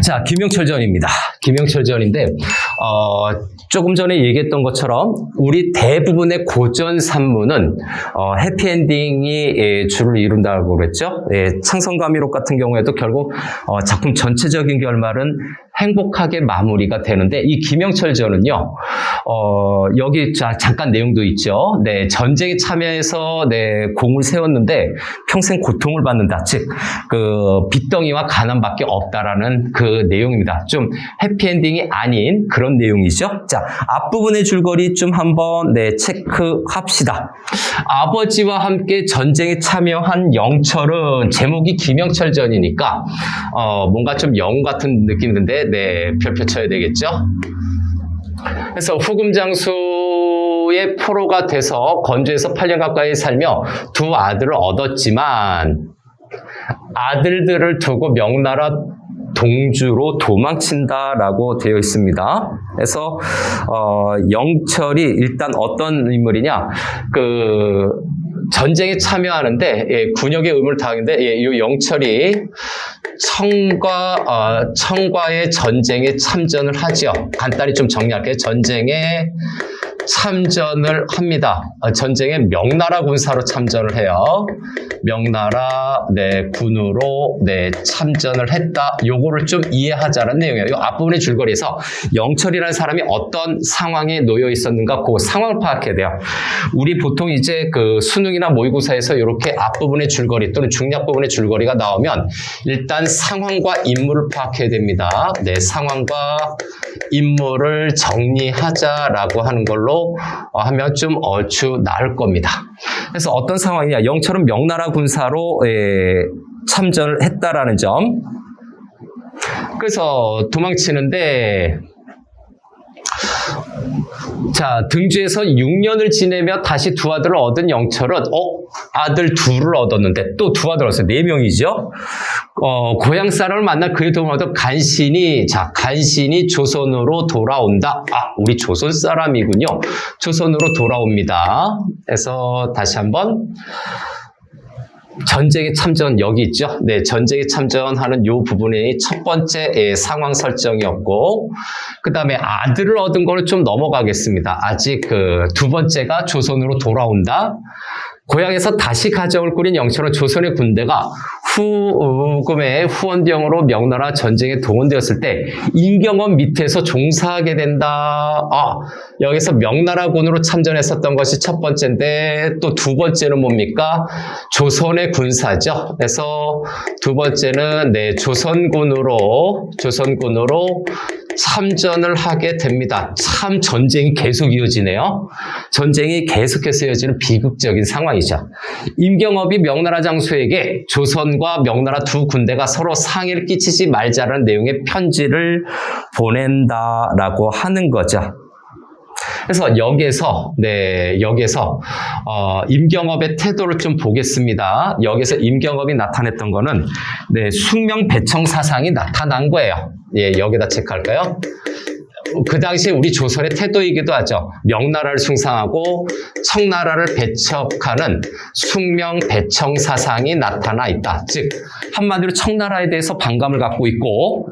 자, 김영철전입니다. 김영철전인데, 조금 전에 얘기했던 것처럼 우리 대부분의 고전 산문은 해피엔딩이 주를 이룬다고 그랬죠. 창성가미록 같은 경우에도 결국 작품 전체적인 결말은 행복하게 마무리가 되는데, 이 김영철전은요, 여기 잠깐 내용도 있죠. 네, 전쟁에 참여해서 공을 세웠는데 평생 고통을 받는다. 즉, 빚덩이와 가난밖에 없다라는 그 내용입니다. 좀 해피엔딩이 아닌 그런 내용이죠. 자, 앞부분의 줄거리 좀 한번 체크합시다. 아버지와 함께 전쟁에 참여한 영철은, 제목이 김영철전이니까 뭔가 좀 영웅 같은 느낌인데 별표 쳐야 되겠죠. 그래서 후금장수의 포로가 돼서 건주에서 8년 가까이 살며 두 아들을 얻었지만 아들들을 두고 명나라 동주로 도망친다라고 되어 있습니다. 그래서 영철이 일단 어떤 인물이냐, 전쟁에 참여하는데 군역의 의무를 다하는데 이 영철이 청과의 전쟁에 참전을 하죠. 간단히 좀 정리할게요. 전쟁에 참전을 합니다. 전쟁에 명나라 군사로 참전을 해요. 명나라 군으로 참전을 했다. 요거를 좀 이해하자는 내용이에요. 이 앞부분의 줄거리에서 영철이라는 사람이 어떤 상황에 놓여 있었는가, 그 상황을 파악해야 돼요. 우리 보통 이제 수능이나 모의고사에서 이렇게 앞부분의 줄거리 또는 중략 부분의 줄거리가 나오면 일단 상황과 인물을 파악해야 됩니다. 상황과 인물을 정리하자라고 하는 걸로 하면 좀 얼추 나을 겁니다. 그래서 어떤 상황이냐, 영철은 명나라 군사로 참전을 했다라는 점. 그래서 도망치는데, 자, 등주에서 6년을 지내며 다시 두 아들을 얻은 영철은 아들 둘을 얻었는데 또 두 아들 얻었어요. 4명이죠. 고향 사람을 만나 그의 도움을 얻어 간신히 조선으로 돌아온다. 우리 조선 사람이군요. 조선으로 돌아옵니다. 그래서 다시 한번 전쟁에 참전, 여기 있죠. 전쟁에 참전하는 이 부분이 첫 번째 상황 설정이었고, 그 다음에 아들을 얻은 거는 좀 넘어가겠습니다. 아직 두 번째가 조선으로 돌아온다. 고향에서 다시 가정을 꾸린 영철은 조선의 군대가 후금의 후원병으로 명나라 전쟁에 동원되었을 때 임경원 밑에서 종사하게 된다. 여기서 명나라군으로 참전했었던 것이 첫 번째인데, 또 두 번째는 뭡니까? 조선의 군사죠. 그래서 두 번째는 조선군으로 참전을 하게 됩니다. 참 전쟁이 계속 이어지네요. 전쟁이 계속해서 이어지는 비극적인 상황이죠. 임경업이 명나라 장수에게 조선과 명나라 두 군대가 서로 상해를 끼치지 말자라는 내용의 편지를 보낸다라고 하는 거죠. 그래서 여기에서 임경업의 태도를 좀 보겠습니다. 여기서 임경업이 나타냈던 거는 숙명배청 사상이 나타난 거예요. 여기다 체크할까요? 그 당시 우리 조선의 태도이기도 하죠. 명나라를 숭상하고 청나라를 배척하는 숙명배청 사상이 나타나 있다. 즉, 한마디로 청나라에 대해서 반감을 갖고 있고,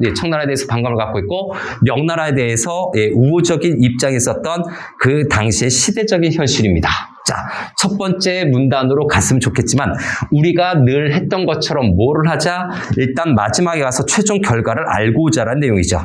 명나라에 대해서 우호적인 입장에 있었던 그 당시의 시대적인 현실입니다. 자, 첫 번째 문단으로 갔으면 좋겠지만 우리가 늘 했던 것처럼 뭐를 하자? 일단 마지막에 가서 최종 결과를 알고 오자라는 내용이죠.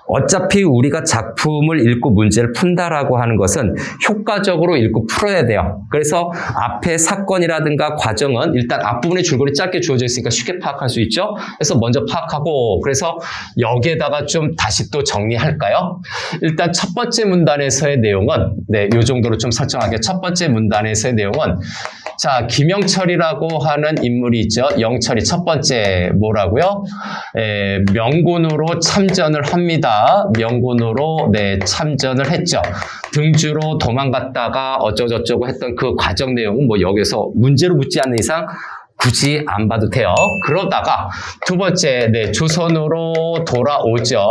어차피 우리가 작품을 읽고 문제를 푼다라고 하는 것은 효과적으로 읽고 풀어야 돼요. 그래서 앞에 사건이라든가 과정은 일단 앞부분의 줄거리 짧게 주어져 있으니까 쉽게 파악할 수 있죠. 그래서 먼저 파악하고, 그래서 여기에다가 좀 다시 또 정리할까요? 일단 첫 번째 문단에서의 내용은 요 정도로 좀 설정하게. 첫 번째 문단에서의 내용은, 자, 김영철이라고 하는 인물이 있죠. 영철이 첫 번째 뭐라고요? 명군으로 참전을 합니다. 명군으로 참전을 했죠. 등주로 도망갔다가 어쩌고저쩌고 했던 그 과정 내용은 여기서 문제로 묻지 않는 이상 굳이 안 봐도 돼요. 그러다가 두 번째, 네, 조선으로 돌아오죠.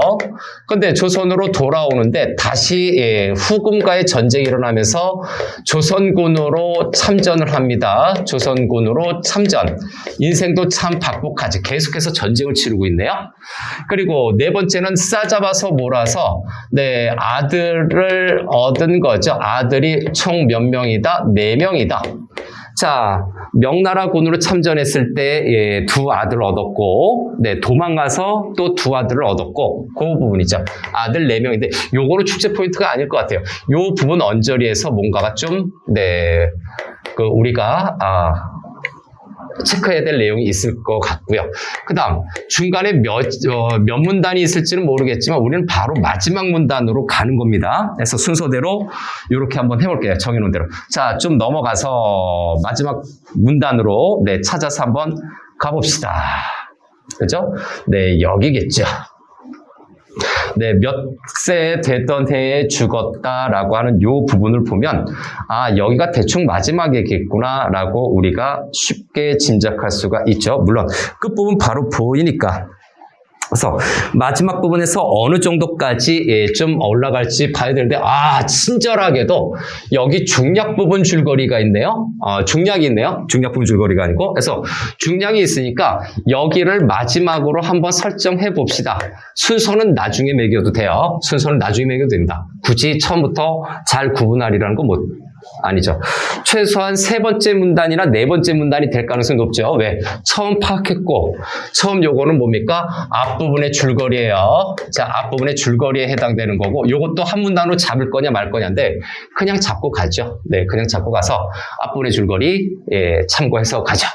근데 조선으로 돌아오는데 다시 후금과의 전쟁이 일어나면서 조선군으로 참전을 합니다. 조선군으로 참전. 인생도 참 박복하지. 계속해서 전쟁을 치르고 있네요. 그리고 네 번째는 싸잡아서 몰아서 네, 아들을 얻은 거죠. 아들이 총 몇 명이다? 4명이다. 자, 명나라군으로 참전했을 때 두 아들을 얻었고, 네, 도망가서 또 두 아들을 얻었고, 그 부분이죠. 아들 4명인데 요거는 축제 포인트가 아닐 것 같아요. 요 부분 언저리에서 뭔가가 좀 네, 우리가 체크해야 될 내용이 있을 것 같고요. 그 다음 중간에 몇 문단이 있을지는 모르겠지만 우리는 바로 마지막 문단으로 가는 겁니다. 그래서 순서대로 이렇게 한번 해볼게요. 정해놓은 대로. 자, 좀 넘어가서 마지막 문단으로 네, 찾아서 한번 가봅시다. 그죠? 네, 여기겠죠. 네, 몇 세 되던 해에 죽었다라고 하는 이 부분을 보면 여기가 대충 마지막이겠구나라고 우리가 쉽게 짐작할 수가 있죠. 물론 끝부분 바로 보이니까. 그래서 마지막 부분에서 어느 정도까지 좀 올라갈지 봐야 되는데 친절하게도 여기 중략 부분 줄거리가 있네요. 중략이 있네요. 중략 부분 줄거리가 아니고. 그래서 중략이 있으니까 여기를 마지막으로 한번 설정해 봅시다. 순서는 나중에 매겨도 돼요. 순서는 나중에 매겨도 됩니다. 굳이 처음부터 잘 구분하리라는 건 아니죠. 최소한 3번째 문단이나 4번째 문단이 될 가능성이 높죠. 왜? 처음 파악했고, 처음 요거는 뭡니까? 앞부분의 줄거리예요. 자, 앞부분의 줄거리에 해당되는 거고, 요것도 한 문단으로 잡을 거냐 말 거냐인데, 그냥 잡고 가죠. 네, 그냥 잡고 가서 앞부분의 줄거리 참고해서 가죠.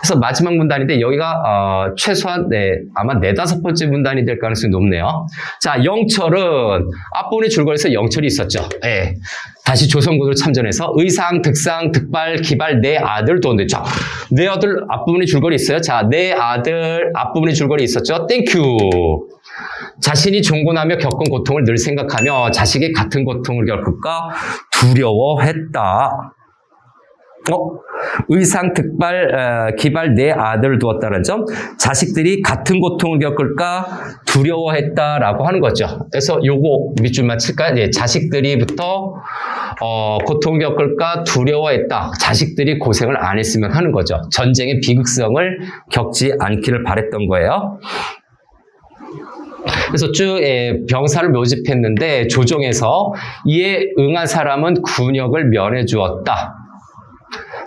그래서 마지막 문단인데, 여기가 최소한 아마 4-5번째 문단이 될 가능성이 높네요. 자, 영철은 앞부분의 줄거리에서 영철이 있었죠. 네. 다시 조선군으로 참전해서 의상, 득상, 득발, 기발, 네 아들 도원대. 자, 네 아들 앞부분에 줄거리 있어요. 자, 네 아들 앞부분에 줄거리 있었죠. 땡큐. 자신이 종군하며 겪은 고통을 늘 생각하며 자식이 같은 고통을 겪을까 두려워했다. 의상, 득발, 기발 네 아들을 두었다는 점, 자식들이 같은 고통을 겪을까 두려워했다라고 하는 거죠. 그래서 요거 밑줄만 칠까요? 예, 자식들이부터 고통을 겪을까 두려워했다. 자식들이 고생을 안 했으면 하는 거죠. 전쟁의 비극성을 겪지 않기를 바랬던 거예요. 그래서 쭉 병사를 모집했는데 조정에서 이에 응한 사람은 군역을 면해 주었다.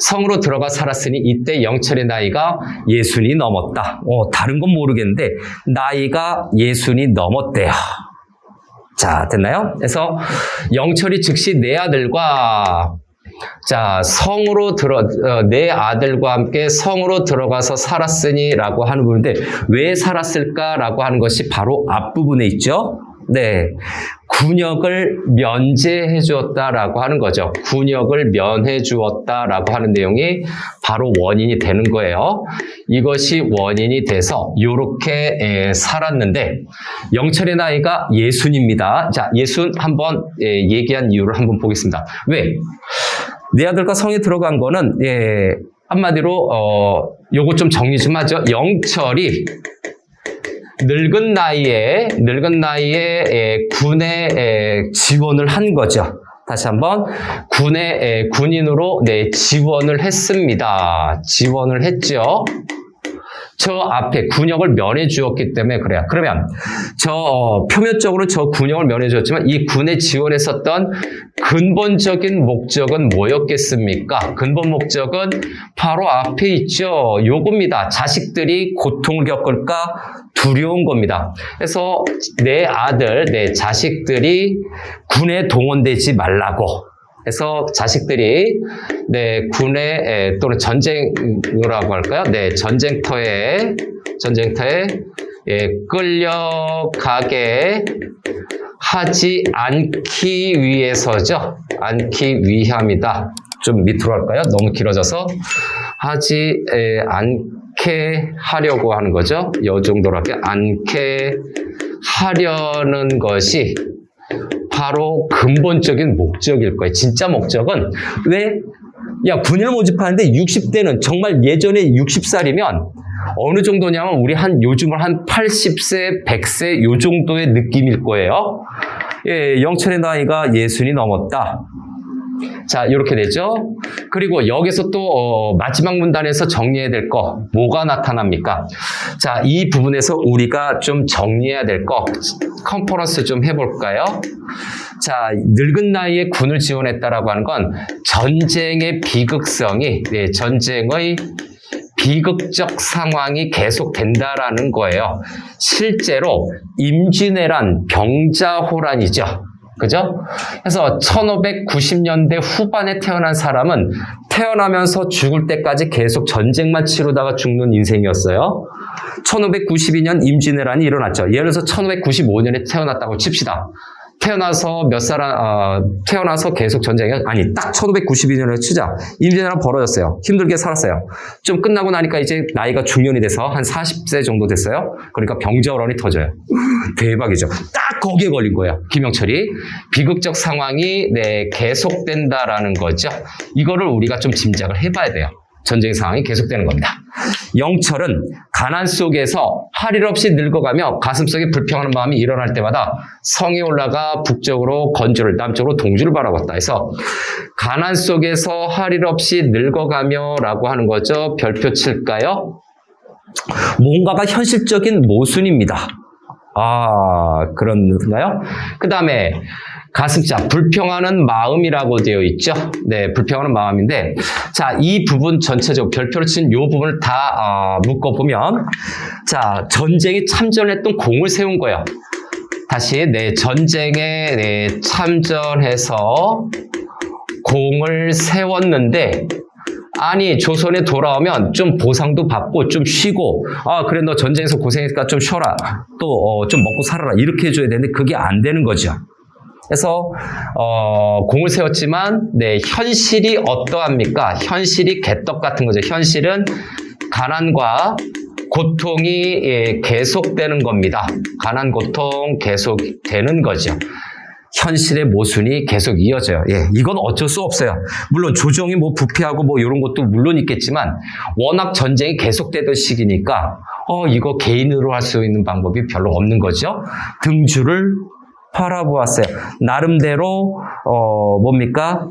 성으로 들어가 살았으니 이때 영철의 나이가 60이 넘었다. 다른 건 모르겠는데 나이가 60이 넘었대요. 자, 됐나요? 그래서 영철이 즉시 네 아들과 성으로 네 아들과 함께 성으로 들어가서 살았으니라고 하는 부분인데 왜 살았을까라고 하는 것이 바로 앞부분에 있죠. 네, 군역을 면제해 주었다라고 하는 거죠. 군역을 면해 주었다라고 하는 내용이 바로 원인이 되는 거예요. 이것이 원인이 돼서 이렇게 살았는데 영철의 나이가 60입니다. 자, 60 한번 얘기한 이유를 한번 보겠습니다. 왜? 네 아들과 성에 들어간 거는 한마디로 요거 좀 정리 좀 하죠. 영철이 늙은 나이에 군에 지원을 한 거죠. 다시 한번 군인으로 지원을 했습니다. 지원을 했죠. 저 앞에 군역을 면해 주었기 때문에 그래요. 그러면 표면적으로 저 군역을 면해 주었지만 이 군에 지원했었던 근본적인 목적은 뭐였겠습니까? 근본 목적은 바로 앞에 있죠. 요겁니다. 자식들이 고통을 겪을까 두려운 겁니다. 그래서 내 아들, 내 자식들이 군에 동원되지 말라고. 그래서 자식들이 군에 또는 전쟁이라고 할까요? 전쟁터에 끌려가게 하지 않기 위해서죠. 않기 위함이다. 좀 밑으로 할까요? 너무 길어져서 하지 않게 하려고 하는 거죠. 이 정도로 할게요. 않게 하려는 것이 바로 근본적인 목적일 거예요. 진짜 목적은 왜 야, 군인을 모집하는데 60대는 정말 예전에 60살이면 어느 정도냐면 우리 요즘은 한 80세, 100세 요 정도의 느낌일 거예요. 예, 영철의 나이가 60이 넘었다. 자, 이렇게 되죠. 그리고 여기서 또 마지막 문단에서 정리해야 될 거 뭐가 나타납니까? 자, 이 부분에서 우리가 좀 정리해야 될 거 컨퍼런스 좀 해볼까요? 자, 늙은 나이에 군을 지원했다라고 하는 건 전쟁의 비극성이, 네, 전쟁의 비극적 상황이 계속된다라는 거예요. 실제로 임진왜란, 병자호란이죠. 그죠? 그래서 1590년대 후반에 태어난 사람은 태어나면서 죽을 때까지 계속 전쟁만 치르다가 죽는 인생이었어요. 1592년 임진왜란이 일어났죠. 예를 들어서 1595년에 태어났다고 칩시다. 태어나서 태어나서 계속 전쟁이, 아니, 딱 1592년에 치자. 임진왜란 벌어졌어요. 힘들게 살았어요. 좀 끝나고 나니까 이제 나이가 중년이 돼서 한 40세 정도 됐어요. 그러니까 병자호란이 터져요. 대박이죠. 딱 거기에 걸린 거예요. 김영철이. 비극적 상황이, 네, 계속된다라는 거죠. 이거를 우리가 좀 짐작을 해봐야 돼요. 전쟁 상황이 계속되는 겁니다. 영철은 가난 속에서 할 일 없이 늙어가며 가슴속에 불평하는 마음이 일어날 때마다 성에 올라가 북쪽으로 건주를, 남쪽으로 동주를 바라봤다 해서 가난 속에서 할 일 없이 늙어가며 라고 하는 거죠. 별표 칠까요? 뭔가가 현실적인 모순입니다. 아, 그런가요? 그 다음에 가슴자, 불평하는 마음이라고 되어 있죠. 네, 불평하는 마음인데, 자, 이 부분 전체적으로 별표를 친 이 부분을 다 묶어보면, 자, 전쟁에 참전했던 공을 세운 거예요. 다시, 네, 전쟁에, 네, 참전해서 공을 세웠는데, 아니, 조선에 돌아오면 좀 보상도 받고 좀 쉬고, 아, 그래, 너 전쟁에서 고생했으니까 좀 쉬어라. 또 좀 먹고 살아라. 이렇게 해줘야 되는데 그게 안 되는 거죠. 그래서 공을 세웠지만, 네, 현실이 어떠합니까? 현실이 개떡 같은 거죠. 현실은 가난과 고통이, 예, 계속되는 겁니다. 가난, 고통 계속되는 거죠. 현실의 모순이 계속 이어져요. 예, 이건 어쩔 수 없어요. 물론 조정이 뭐 부패하고 뭐 이런 것도 물론 있겠지만 워낙 전쟁이 계속되던 시기니까 이거 개인으로 할 수 있는 방법이 별로 없는 거죠. 등주를 바라보았어요. 나름대로 뭡니까?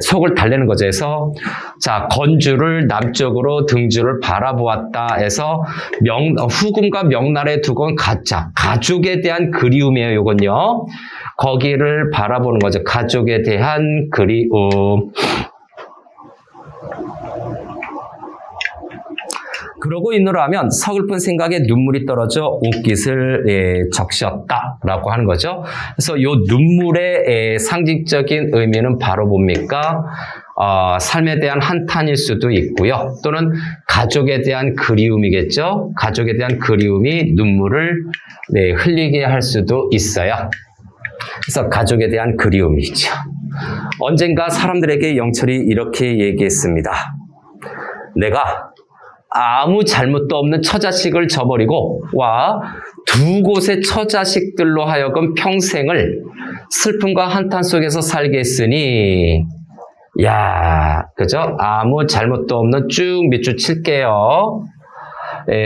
속을 달래는 거죠. 해서 자, 건주를 남쪽으로 등주를 바라보았다 해서 후금과 명나라에 두고 가족에 대한 그리움이에요. 요건요. 거기를 바라보는 거죠. 가족에 대한 그리움. 그러고 있노라면 서글픈 생각에 눈물이 떨어져 옷깃을 적셨다라고 하는 거죠. 그래서 이 눈물의 상징적인 의미는 바로 뭡니까? 삶에 대한 한탄일 수도 있고요. 또는 가족에 대한 그리움이겠죠. 가족에 대한 그리움이 눈물을 흘리게 할 수도 있어요. 그래서 가족에 대한 그리움이죠. 언젠가 사람들에게 영철이 이렇게 얘기했습니다. 내가 아무 잘못도 없는 처자식을 저버리고 두 곳의 처자식들로 하여금 평생을 슬픔과 한탄 속에서 살게 했으니, 야, 그죠? 아무 잘못도 없는 쭉 밑줄 칠게요.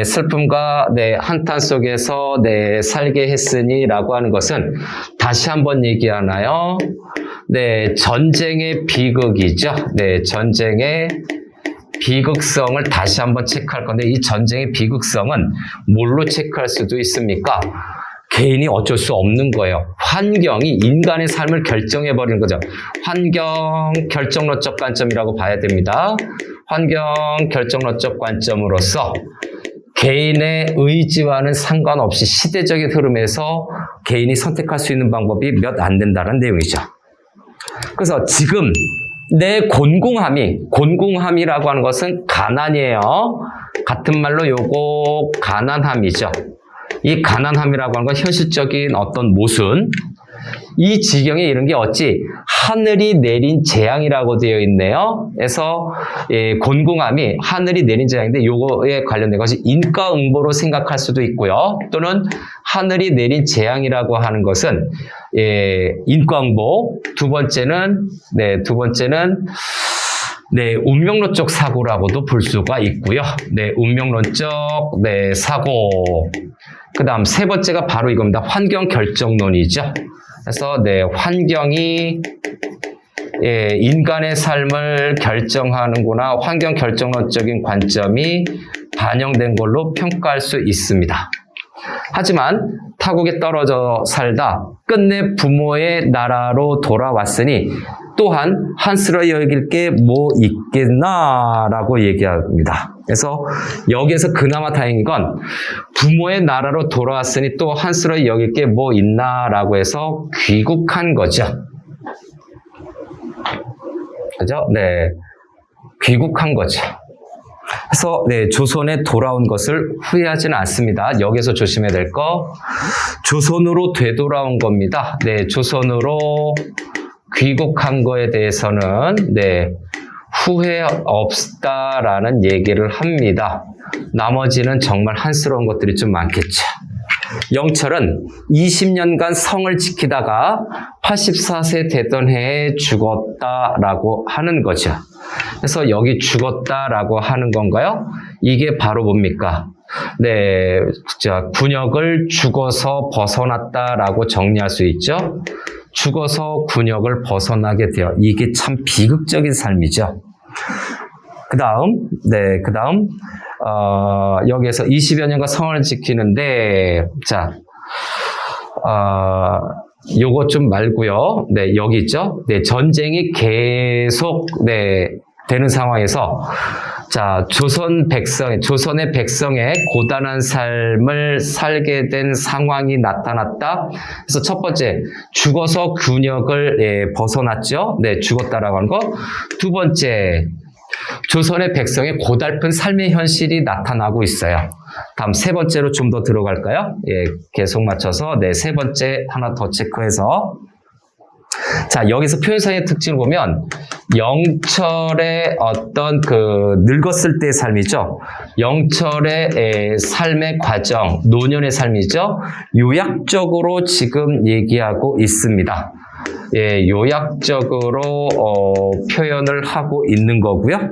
슬픔과 한탄 속에서 살게 했으니 라고 하는 것은 다시 한번 얘기하나요? 전쟁의 비극이죠. 전쟁의 비극성을 다시 한번 체크할 건데, 이 전쟁의 비극성은 뭘로 체크할 수도 있습니까? 개인이 어쩔 수 없는 거예요. 환경이 인간의 삶을 결정해버리는 거죠. 환경 결정론적 관점이라고 봐야 됩니다. 환경 결정론적 관점으로서 개인의 의지와는 상관없이 시대적인 흐름에서 개인이 선택할 수 있는 방법이 몇 안 된다는 내용이죠. 그래서 지금 내 곤궁함이라고 하는 것은 가난이에요. 같은 말로 요거 가난함이죠. 이 가난함이라고 하는 건 현실적인 어떤 모순. 이 지경에 이른 게 어찌 하늘이 내린 재앙이라고 되어 있네요. 그래서 곤궁함이 하늘이 내린 재앙인데 요거에 관련된 것이 인과응보로 생각할 수도 있고요. 또는 하늘이 내린 재앙이라고 하는 것은 인과응보. 두 번째는 네, 운명론적 사고라고도 볼 수가 있고요. 네, 운명론적 사고. 그 다음 세 번째가 바로 이겁니다. 환경 결정론이죠. 그래서 환경이 인간의 삶을 결정하는구나. 환경 결정론적인 관점이 반영된 걸로 평가할 수 있습니다. 하지만 타국에 떨어져 살다 끝내 부모의 나라로 돌아왔으니 또한 한스러 여길 게 뭐 있겠나라고 얘기합니다. 그래서 여기에서 그나마 다행인 건 부모의 나라로 돌아왔으니 또 한스러 여길 게 뭐 있나라고 해서 귀국한 거죠. 그죠? 네, 귀국한 거죠. 그래서 조선에 돌아온 것을 후회하지는 않습니다. 여기서 조심해야 될 거, 조선으로 되돌아온 겁니다. 조선으로 귀국한 거에 대해서는 후회 없다라는 얘기를 합니다. 나머지는 정말 한스러운 것들이 좀 많겠죠. 영철은 20년간 성을 지키다가 84세 되던 해에 죽었다라고 하는 거죠. 그래서 여기 죽었다라고 하는 건가요? 이게 바로 뭡니까? 군역을 죽어서 벗어났다라고 정리할 수 있죠. 죽어서 군역을 벗어나게 되어 이게 참 비극적인 삶이죠. 그 다음 여기에서 20여 년간 성을 지키는데, 요거 좀 말고요. 여기 있죠. 전쟁이 계속, 되는 상황에서, 조선의 백성의 고단한 삶을 살게 된 상황이 나타났다. 그래서 첫 번째, 죽어서 군역을 벗어났죠. 죽었다라고 하는 거. 두 번째, 조선의 백성의 고달픈 삶의 현실이 나타나고 있어요. 다음 세 번째로 좀 더 들어갈까요? 계속 맞춰서 세 번째 하나 더 체크해서, 여기서 표현상의 특징을 보면 영철의 어떤 늙었을 때의 삶이죠. 영철의 삶의 과정, 노년의 삶이죠. 요약적으로 지금 얘기하고 있습니다. 요약적으로 표현을 하고 있는 거고요.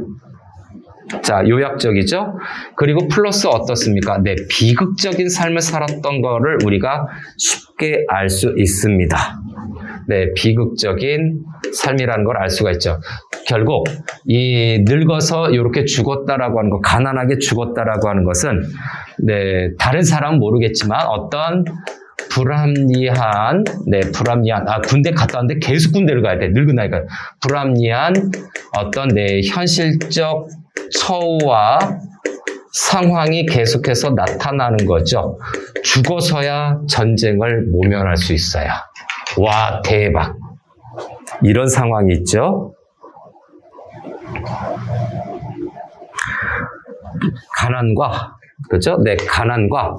요약적이죠. 그리고 플러스 어떻습니까? 비극적인 삶을 살았던 거를 우리가 쉽게 알 수 있습니다. 비극적인 삶이라는 걸 알 수가 있죠. 결국 이 늙어서 이렇게 죽었다라고 하는 거, 가난하게 죽었다라고 하는 것은 다른 사람은 모르겠지만 어떤 불합리한, 군대 갔다 왔는데 계속 군대를 가야 돼. 늙은 나이가. 불합리한 어떤 현실적 처우와 상황이 계속해서 나타나는 거죠. 죽어서야 전쟁을 모면할 수 있어요. 와, 대박. 이런 상황이 있죠. 가난과, 그렇죠? 가난과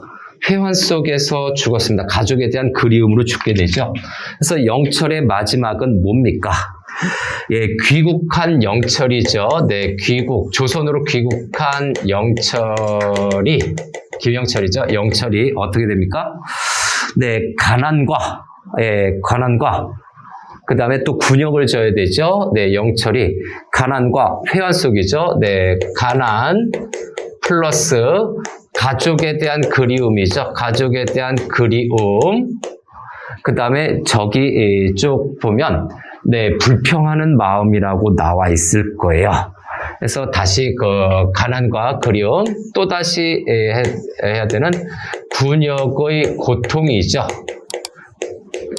회환 속에서 죽었습니다. 가족에 대한 그리움으로 죽게 되죠. 그래서 영철의 마지막은 뭡니까? 귀국한 영철이죠. 조선으로 귀국한 영철이, 김영철이죠. 영철이 어떻게 됩니까? 가난과, 그 다음에 또 군역을 져야 되죠. 영철이 가난과 회환 속이죠. 가난 플러스 가족에 대한 그리움이죠. 가족에 대한 그리움. 그 다음에 저기 쭉 보면 불평하는 마음이라고 나와 있을 거예요. 그래서 다시 가난과 그리움, 또 다시 해야 되는 군역의 고통이죠.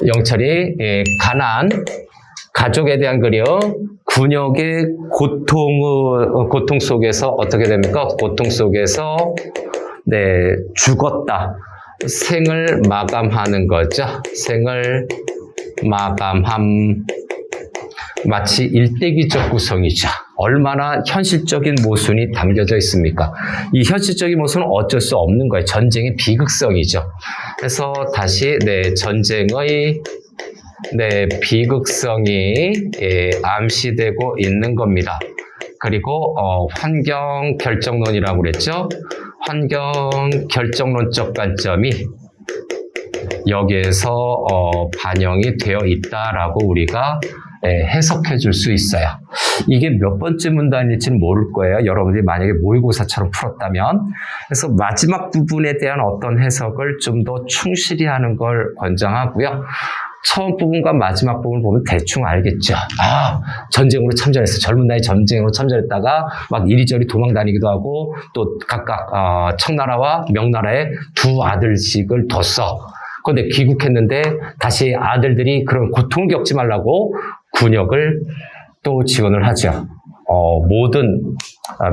영철이 가난, 가족에 대한 그리움, 군역의 고통 속에서 어떻게 됩니까? 고통 속에서 죽었다. 생을 마감하는 거죠. 생을 마감함. 마치 일대기적 구성이죠. 얼마나 현실적인 모순이 담겨져 있습니까? 이 현실적인 모순은 어쩔 수 없는 거예요. 전쟁의 비극성이죠. 그래서 다시 전쟁의 비극성이 암시되고 있는 겁니다. 그리고 환경 결정론이라고 그랬죠. 환경 결정론적 관점이 여기에서 반영이 되어 있다라고 우리가 해석해 줄 수 있어요. 이게 몇 번째 문단일지는 모를 거예요. 여러분들이 만약에 모의고사처럼 풀었다면. 그래서 마지막 부분에 대한 어떤 해석을 좀 더 충실히 하는 걸 권장하고요. 처음 부분과 마지막 부분을 보면 대충 알겠죠. 아, 전쟁으로 참전했어. 젊은 나이에 전쟁으로 참전했다가 막 이리저리 도망 다니기도 하고 또 각각 청나라와 명나라에 두 아들씩을 뒀어. 그런데 귀국했는데 다시 아들들이 그런 고통을 겪지 말라고 군역을 또 지원을 하죠.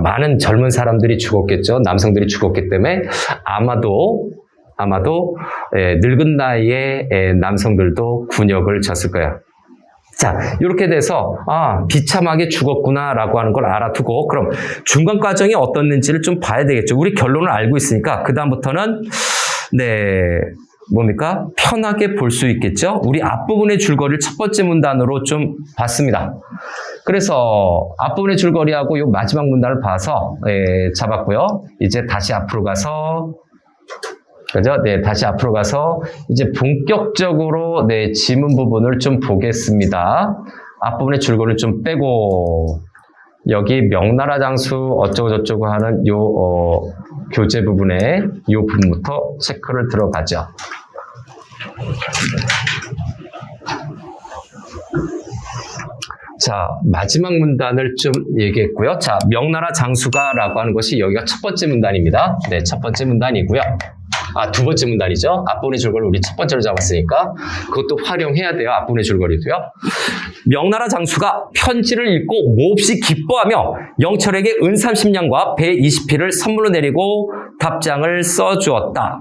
많은 젊은 사람들이 죽었겠죠. 남성들이 죽었기 때문에 아마도 늙은 나이에 남성들도 군역을 졌을 거예요. 자, 이렇게 돼서 비참하게 죽었구나라고 하는 걸 알아두고 그럼 중간 과정이 어떻는지를 좀 봐야 되겠죠. 우리 결론을 알고 있으니까 그 다음부터는 뭡니까? 편하게 볼 수 있겠죠. 우리 앞부분의 줄거리를 첫 번째 문단으로 좀 봤습니다. 그래서 앞부분의 줄거리하고 이 마지막 문단을 봐서 잡았고요. 이제 다시 앞으로 가서 그죠? 네, 다시 앞으로 가서 이제 본격적으로 지문 부분을 좀 보겠습니다. 앞부분의 줄거리를 좀 빼고 여기 명나라 장수 어쩌고 저쩌고 하는 요 교재 부분에 요 부분부터 체크를 들어가죠. 자, 마지막 문단을 좀 얘기했고요. 자, 명나라 장수가라고 하는 것이 여기가 첫 번째 문단입니다. 네, 첫 번째 문단이고요. 두 번째 문단이죠. 앞부분의 줄거리를 우리 첫 번째로 잡았으니까 그것도 활용해야 돼요. 앞부분의 줄거리도요. 명나라 장수가 편지를 읽고 몹시 기뻐하며 영철에게 은 30냥과 배 20匹를 선물로 내리고 답장을 써주었다.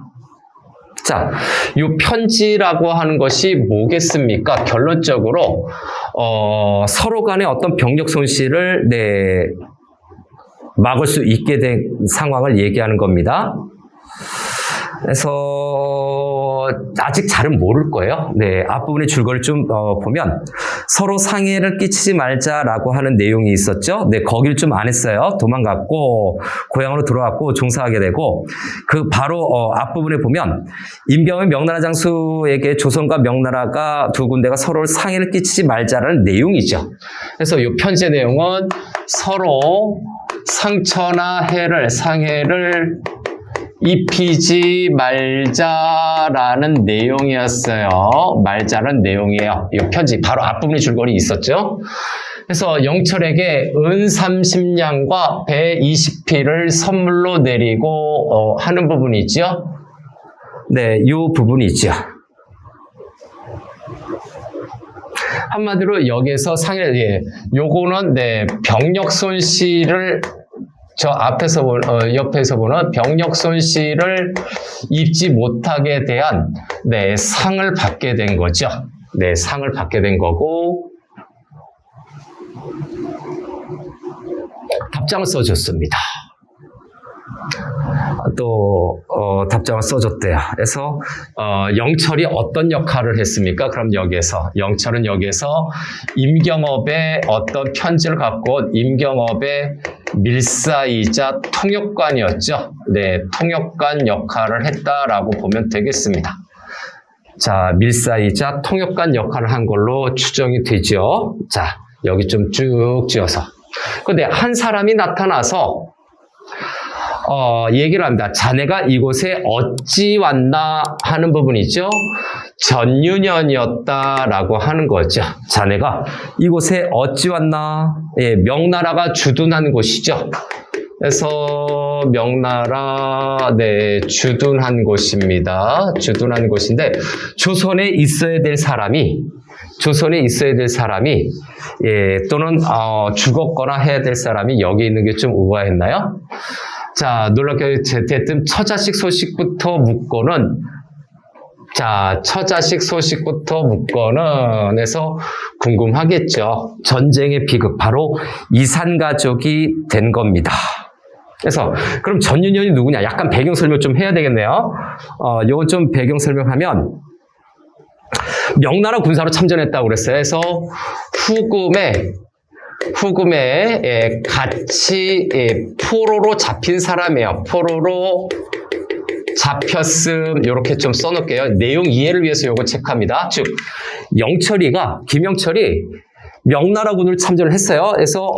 자, 이 편지라고 하는 것이 뭐겠습니까? 결론적으로 서로 간의 어떤 병력 손실을 막을 수 있게 된 상황을 얘기하는 겁니다. 그래서 아직 잘은 모를 거예요. 네, 앞부분의 줄거리를 좀 보면 서로 상해를 끼치지 말자라고 하는 내용이 있었죠. 네, 거기를 좀 안 했어요. 도망갔고 고향으로 돌아왔고 종사하게 되고 그 바로 앞부분에 보면 임경의 명나라 장수에게 조선과 명나라가 두 군데가 서로 상해를 끼치지 말자라는 내용이죠. 그래서 이 편지의 내용은 서로 상처나 상해를 입히지 말자라는 내용이었어요. 말자라는 내용이에요. 이 편지 바로 앞부분에 줄거리 있었죠. 그래서 영철에게 은 30냥과 배 20匹를 선물로 내리고 하는 부분이죠. 네, 이 부분이죠. 한마디로 여기서 요거는 병력 손실을 저 앞에서 옆에서 보는 병력 손실을 입지 못하게 대한 상을 받게 된 거죠. 네, 상을 받게 된 거고 답장을 써줬습니다. 또 답장을 써줬대요. 그래서 영철이 어떤 역할을 했습니까? 그럼 영철은 여기에서 임경업의 어떤 편지를 갖고 임경업의 밀사이자 통역관이었죠. 네, 통역관 역할을 했다라고 보면 되겠습니다. 자, 밀사이자 통역관 역할을 한 걸로 추정이 되죠. 자, 여기 좀 쭉 지어서. 근데 한 사람이 나타나서 얘기를 합니다. 자네가 이곳에 어찌 왔나 하는 부분이죠. 전유년이었다라고 하는 거죠. 자네가 이곳에 어찌 왔나? 예, 명나라가 주둔한 곳이죠. 그래서 명나라 주둔한 곳입니다. 주둔한 곳인데 조선에 있어야 될 사람이 또는 죽었거나 해야 될 사람이 여기 있는 게 좀 우아했나요? 자, 놀랍게 대뜸 처자식 소식부터 묻고는 해서 궁금하겠죠. 전쟁의 비극, 바로 이산가족이 된 겁니다. 그래서 그럼 전유년이 누구냐? 약간 배경 설명 좀 해야 되겠네요. 요건 좀 배경 설명하면 명나라 군사로 참전했다고 그랬어요. 그래서 후금에 같이 포로로 잡힌 사람이에요. 포로로 잡혔음 이렇게 좀 써놓을게요. 내용 이해를 위해서 요거 체크합니다. 즉 김영철이 명나라군을 참전을 했어요. 그래서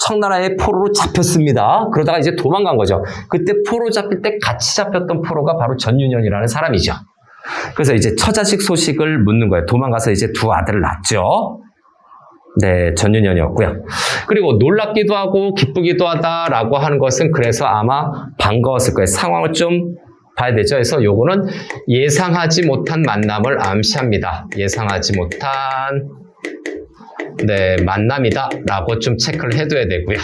청나라의 포로로 잡혔습니다. 그러다가 이제 도망간 거죠. 그때 포로 잡힐 때 같이 잡혔던 포로가 바로 전윤현이라는 사람이죠. 그래서 이제 처자식 소식을 묻는 거예요. 도망가서 이제 두 아들을 낳았죠. 네, 전윤현이었고요. 그리고 놀랍기도 하고 기쁘기도 하다라고 하는 것은 그래서 아마 반가웠을 거예요. 상황을 좀 봐야 되죠. 그래서 요거는 예상하지 못한 만남을 암시합니다. 예상하지 못한 만남이다 라고 좀 체크를 해둬야 되고요.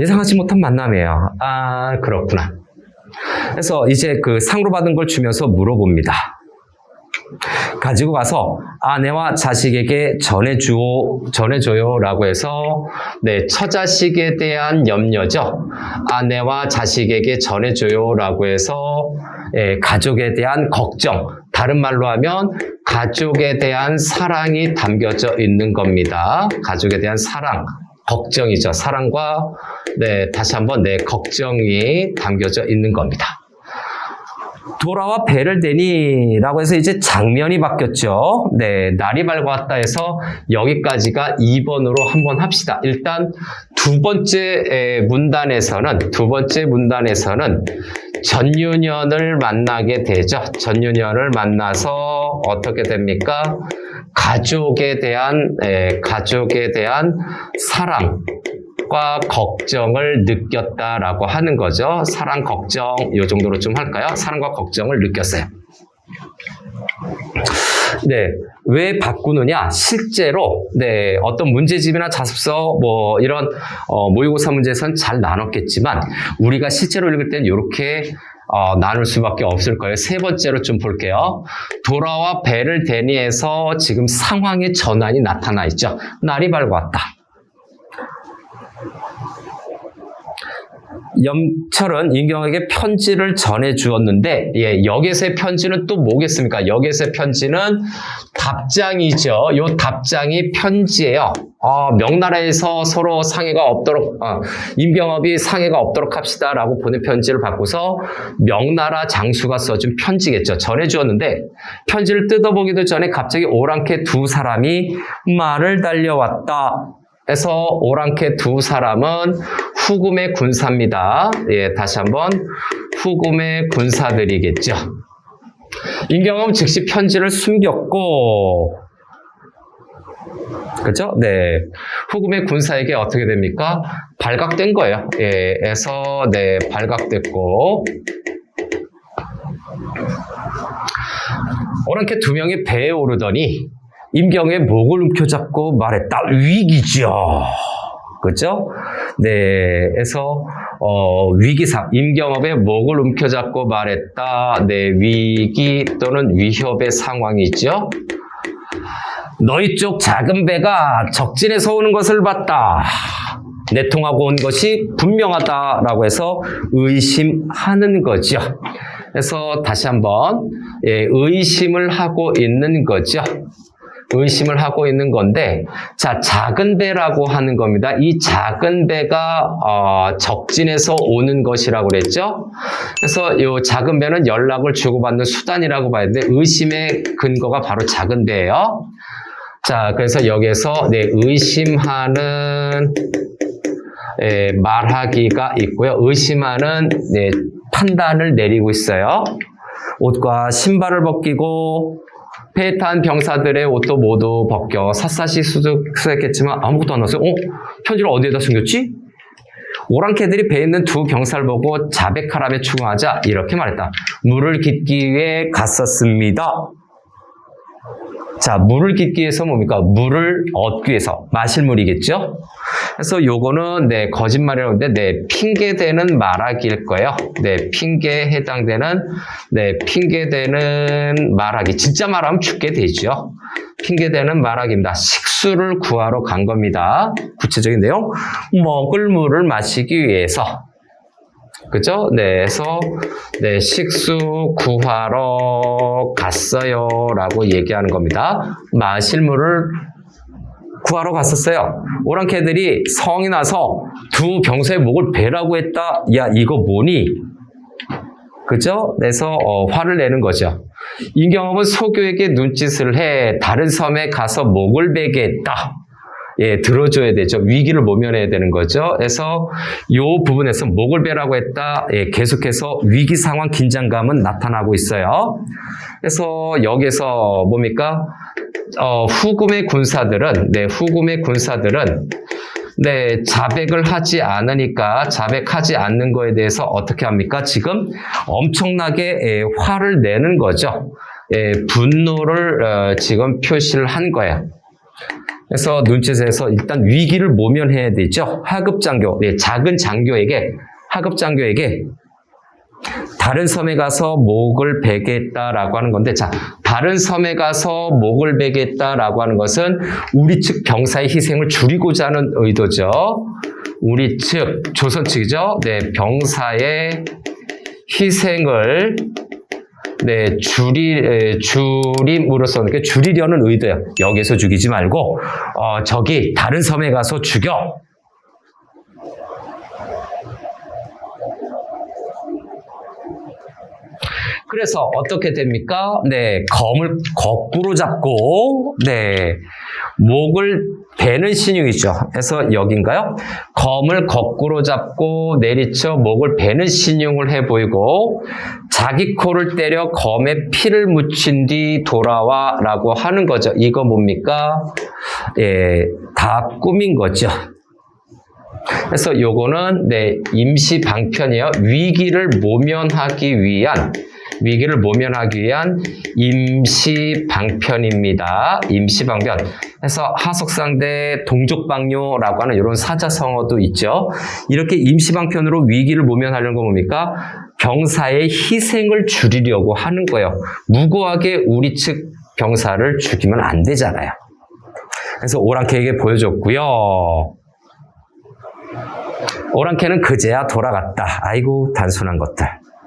예상하지 못한 만남이에요. 아, 그렇구나. 그래서 이제 그 상으로 받은 걸 주면서 물어봅니다. 가지고 가서 아내와 자식에게 전해줘요 라고 해서 처자식에 대한 염려죠. 아내와 자식에게 전해줘요 라고 해서 가족에 대한 걱정, 다른 말로 하면 가족에 대한 사랑이 담겨져 있는 겁니다. 가족에 대한 사랑, 걱정이죠. 사랑과 다시 한번 걱정이 담겨져 있는 겁니다. 돌아와 배를 대니 라고 해서 이제 장면이 바뀌었죠. 날이 밝았다 해서 여기까지가 2번으로 한번 합시다. 일단 두 번째 문단에서는 전윤현을 만나게 되죠. 전윤현을 만나서 어떻게 됩니까? 가족에 대한 사랑과 걱정을 느꼈다라고 하는 거죠. 사랑, 걱정 이 정도로 좀 할까요? 사랑과 걱정을 느꼈어요. 왜 바꾸느냐? 실제로 어떤 문제집이나 자습서 이런 모의고사 문제에서는 잘 나눴겠지만 우리가 실제로 읽을 때는 이렇게 나눌 수밖에 없을 거예요. 세 번째로 좀 볼게요. 돌아와 배를 대니에서 지금 상황의 전환이 나타나 있죠. 날이 밝았다. 염철은 임경에게 편지를 전해주었는데 여기서의 편지는 또 뭐겠습니까? 여기서의 편지는 답장이죠. 이 답장이 편지예요. 명나라에서 서로 상해가 없도록 임경업이 상해가 없도록 합시다라고 보낸 편지를 받고서 명나라 장수가 써준 편지겠죠. 전해주었는데 편지를 뜯어보기도 전에 갑자기 오랑캐 두 사람이 말을 달려왔다. 그래서 오랑캐 두 사람은 후금의 군사입니다. 다시 한번 후금의 군사들이겠죠. 임경업은 즉시 편지를 숨겼고, 그렇죠? 후금의 군사에게 어떻게 됩니까? 발각된 거예요. 그래서 발각됐고, 오랑캐 두 명이 배에 오르더니 임경의 목을 움켜잡고 말했다. 위기죠. 그렇죠? 그래서 위기상 임경업의 목을 움켜잡고 말했다. 위기 또는 위협의 상황이죠. 너희 쪽 작은 배가 적진에서 오는 것을 봤다. 내통하고 온 것이 분명하다라고 해서 의심하는 거죠. 그래서 다시 한번 의심을 하고 있는 거죠. 의심을 하고 있는 건데, 자, 작은 배라고 하는 겁니다. 이 작은 배가 적진에서 오는 것이라고 그랬죠. 그래서 이 작은 배는 연락을 주고받는 수단이라고 봐야 되는데 의심의 근거가 바로 작은 배예요. 자, 그래서 여기에서 의심하는 말하기가 있고요. 의심하는 판단을 내리고 있어요. 옷과 신발을 벗기고 배에 탄 병사들의 옷도 모두 벗겨 샅샅이 수색했지만 아무것도 안 나왔어요. 편지를 어디에다 숨겼지? 오랑캐들이 배에 있는 두 병사를 보고 자백하라며 추궁하자 이렇게 말했다. 물을 깃기 위해 갔었습니다. 자, 물을 깃기 위해서 뭡니까? 물을 얻기 위해서. 마실 물이겠죠? 그래서 요거는 거짓말이라고 하는데 핑계대는 말하기일 거예요. 핑계에 해당되는 핑계대는 말하기. 진짜 말하면 죽게 되죠. 핑계대는 말하기입니다. 식수를 구하러 간 겁니다. 구체적인 내용. 먹을 물을 마시기 위해서. 그죠? 그래서 식수 구하러 갔어요 라고 얘기하는 겁니다. 마실 물을 구하러 갔었어요. 오랑캐들이 성이 나서 두 병사의 목을 베라고 했다. 야, 이거 뭐니? 그죠? 그래서 화를 내는 거죠. 임경업은 소교에게 눈짓을 해 다른 섬에 가서 목을 베게 했다. 예, 들어줘야 되죠. 위기를 모면해야 되는 거죠. 그래서 이 부분에서 목을 베라고 했다. 예, 계속해서 위기 상황 긴장감은 나타나고 있어요. 그래서 여기서 뭡니까? 후금의 군사들은 자백을 하지 않으니까 자백하지 않는 거에 대해서 어떻게 합니까? 지금 엄청나게 화를 내는 거죠. 분노를 지금 표시를 한 거예요. 그래서 눈짓에서 일단 위기를 모면해야 되죠. 하급장교, 작은 장교에게 다른 섬에 가서 목을 베게 했다라고 하는 건데, 자, 다른 섬에 가서 목을 베게 했다라고 하는 것은 우리 측 병사의 희생을 줄이고자 하는 의도죠. 우리 측, 조선 측이죠. 네, 병사의 희생을 줄임으로써 이렇게 줄이려는 의도예요. 여기서 죽이지 말고 저기 다른 섬에 가서 죽여. 그래서 어떻게 됩니까? 네, 검을 거꾸로 잡고 목을 베는 신용이죠. 그래서 여긴가요? 검을 거꾸로 잡고 내리쳐 목을 베는 신용을 해 보이고 자기 코를 때려 검에 피를 묻힌 뒤 돌아와 라고 하는 거죠. 이거 뭡니까? 예, 다 꾸민 거죠. 그래서 요거는 임시 방편이에요. 위기를 모면하기 위한 임시 방편입니다. 임시 방편. 그래서 하석상대 동족방뇨라고 하는 이런 사자성어도 있죠. 이렇게 임시 방편으로 위기를 모면하려는 건 뭡니까? 병사의 희생을 줄이려고 하는 거예요. 무고하게 우리 측 병사를 죽이면 안 되잖아요. 그래서 오랑캐에게 보여줬고요. 오랑캐는 그제야 돌아갔다. 아이고 단순한 것들.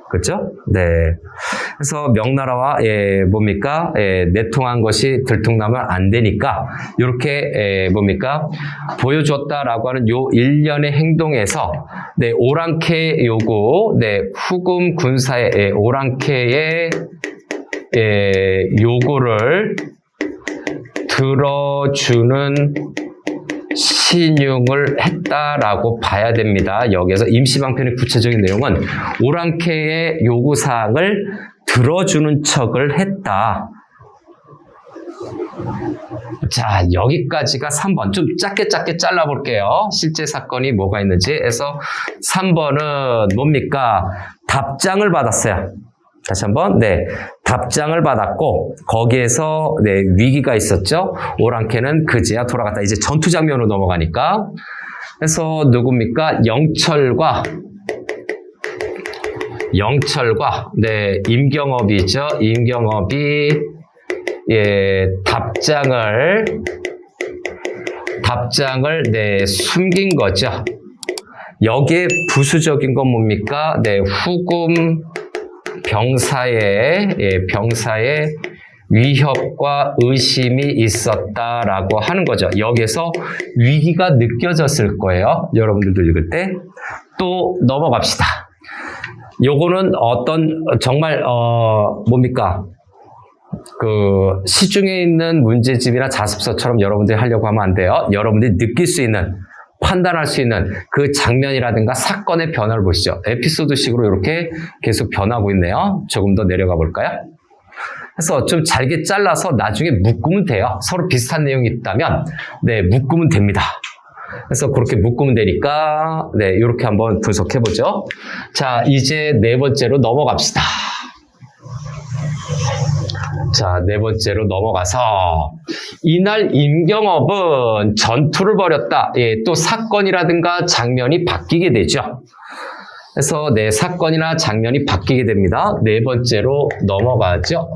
그렇죠? 네. 그래서 명나라와 내통한 것이 들통나면 안 되니까 이렇게 보여줬다라고 하는 요 일련의 행동에서 오랑캐 요구, 후금 군사의 오랑캐의 요구를 들어주는 신용을 했다라고 봐야 됩니다. 여기에서 임시방편의 구체적인 내용은 오랑캐의 요구사항을 들어주는 척을 했다. 자, 여기까지가 3번. 좀 짧게 잘라볼게요. 실제 사건이 뭐가 있는지. 그래서 3번은 뭡니까? 답장을 받았어요. 다시 한번, 답장을 받았고, 거기에서, 위기가 있었죠. 오랑캐는 그제야 돌아갔다. 이제 전투 장면으로 넘어가니까. 그래서 누굽니까? 영철과, 임경업이죠. 임경업이, 답장을, 숨긴 거죠. 여기에 부수적인 건 뭡니까? 후금, 병사의 위협과 의심이 있었다라고 하는 거죠. 여기에서 위기가 느껴졌을 거예요. 여러분들도 읽을 때. 또 넘어갑시다. 요거는 정말 뭡니까? 그 시중에 있는 문제집이나 자습서처럼 여러분들이 하려고 하면 안 돼요. 여러분들이 느낄 수 있는, 판단할 수 있는 그 장면이라든가 사건의 변화를 보시죠. 에피소드식으로 이렇게 계속 변하고 있네요. 조금 더 내려가 볼까요? 그래서 좀 잘게 잘라서 나중에 묶으면 돼요. 서로 비슷한 내용이 있다면 묶으면 됩니다. 그래서 그렇게 묶으면 되니까 이렇게 한번 분석해 보죠. 자, 이제 네 번째로 넘어갑시다. 자, 네 번째로 넘어가서 이날 임경업은 전투를 벌였다. 또 사건이라든가 장면이 바뀌게 되죠. 그래서 사건이나 장면이 바뀌게 됩니다. 네 번째로 넘어가죠.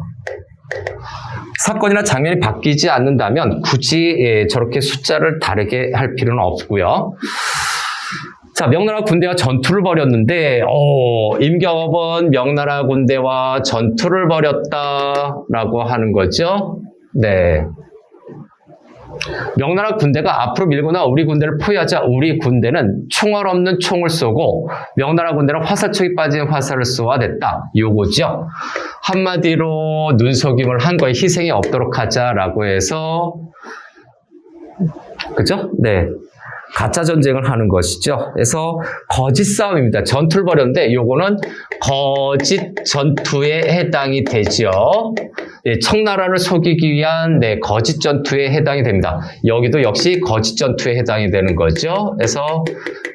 사건이나 장면이 바뀌지 않는다면 굳이 저렇게 숫자를 다르게 할 필요는 없고요. 자, 명나라 군대와 전투를 벌였는데 임경업은 명나라 군대와 전투를 벌였다라고 하는 거죠. 명나라 군대가 앞으로 밀거나 우리 군대를 포위하자 우리 군대는 총알 없는 총을 쏘고 명나라 군대는 화살촉이 빠진 화살을 쏘아댔다. 요거죠. 한마디로 눈속임을 한 거에 희생이 없도록 하자라고 해서 그죠? 네. 가짜 전쟁을 하는 것이죠. 그래서 거짓 싸움입니다. 전투를 벌였는데 요거는 거짓 전투에 해당이 되죠. 예, 청나라를 속이기 위한 거짓 전투에 해당이 됩니다. 여기도 역시 거짓 전투에 해당이 되는 거죠. 그래서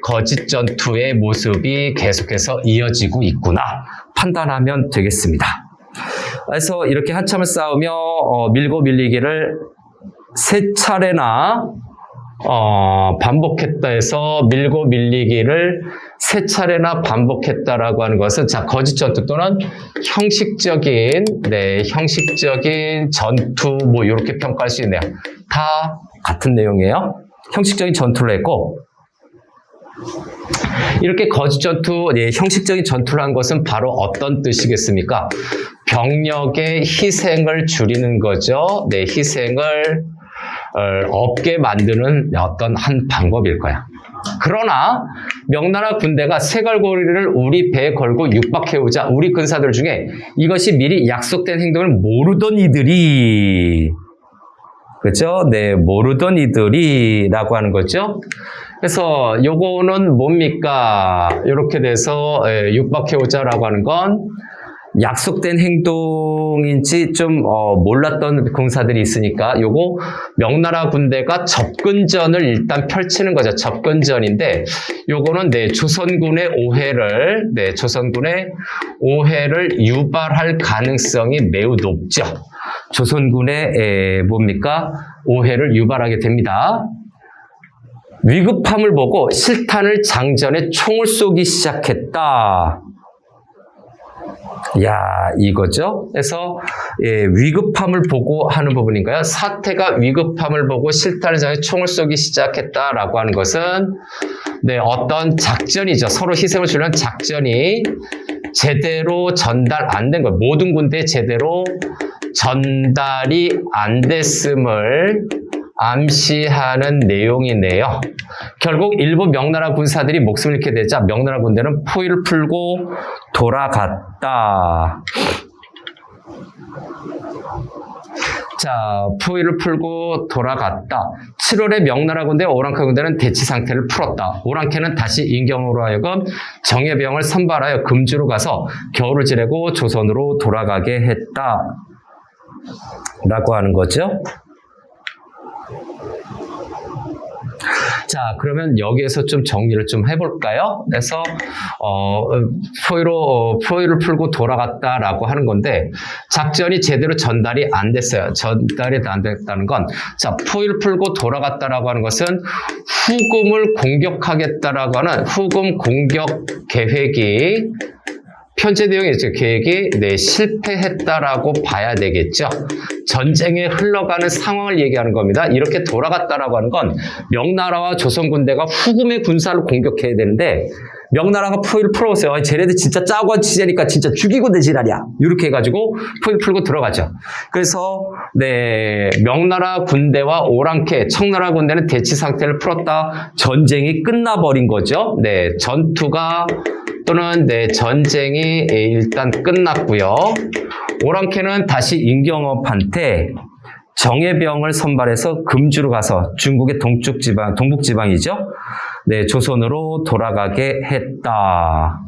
거짓 전투의 모습이 계속해서 이어지고 있구나 판단하면 되겠습니다. 그래서 이렇게 한참을 싸우며 밀고 밀리기를 세 차례나 반복했다 해서 밀고 밀리기를 세 차례나 반복했다라고 하는 것은 자, 거짓 전투 또는 형식적인 전투 뭐 이렇게 평가할 수 있네요. 다 같은 내용이에요. 형식적인 전투를 했고 이렇게 거짓 전투, 형식적인 전투를 한 것은 바로 어떤 뜻이겠습니까? 병력의 희생을 줄이는 거죠. 희생을 없게 만드는 어떤 한 방법일 거야. 그러나 명나라 군대가 쇠갈고리를 우리 배에 걸고 육박해오자 우리 군사들 중에 이것이 미리 약속된 행동을 모르던 이들이 그렇죠? 모르던 이들이라고 하는 거죠. 그래서 요거는 뭡니까? 이렇게 돼서 육박해오자라고 하는 건 약속된 행동인지 좀 몰랐던 군사들이 있으니까 요거 명나라 군대가 접근전을 일단 펼치는 거죠. 접근전인데 요거는 조선군의 오해를 유발할 가능성이 매우 높죠. 조선군의 뭡니까? 오해를 유발하게 됩니다. 위급함을 보고 실탄을 장전해 총을 쏘기 시작했다. 야, 이거죠. 그래서 위급함을 보고 하는 부분인가요? 사태가 위급함을 보고 실탄을 장전해 총을 쏘기 시작했다라고 하는 것은 어떤 작전이죠. 서로 희생을 주려는 작전이 제대로 전달 안 된 거예요. 모든 군대에 제대로 전달이 안 됐음을 암시하는 내용이네요. 결국 일부 명나라 군사들이 목숨을 잃게 되자 명나라 군대는 포위를 풀고 돌아갔다. 자, 포위를 풀고 돌아갔다. 7월에 명나라 군대와 오랑캐 군대는 대치 상태를 풀었다. 오랑캐는 다시 인경으로 하여금 정예병을 선발하여 금주로 가서 겨울을 지내고 조선으로 돌아가게 했다. 라고 하는 거죠. 자, 그러면 여기에서 좀 정리를 좀 해볼까요? 그래서 포위를 풀고 돌아갔다라고 하는 건데 작전이 제대로 전달이 안 됐어요. 전달이 안 됐다는 건 자, 포위를 풀고 돌아갔다라고 하는 것은 후금을 공격하겠다라고 하는 후금 공격 계획이 편제 내용이 있죠. 계획이 실패했다라고 봐야 되겠죠. 전쟁에 흘러가는 상황을 얘기하는 겁니다. 이렇게 돌아갔다라고 하는 건 명나라와 조선 군대가 후금의 군사를 공격해야 되는데 명나라가 포위를 풀어오세요. 쟤네들 진짜 짜고 치자니까 진짜 죽이고 내지랄이야. 이렇게 해가지고 포위를 풀고 들어가죠. 그래서 명나라 군대와 오랑캐, 청나라 군대는 대치 상태를 풀었다. 전쟁이 끝나버린 거죠. 전투가 또는 전쟁이 일단 끝났고요. 오랑캐는 다시 임경업한테 정예병을 선발해서 금주로 가서 중국의 동북지방이죠. 조선으로 돌아가게 했다.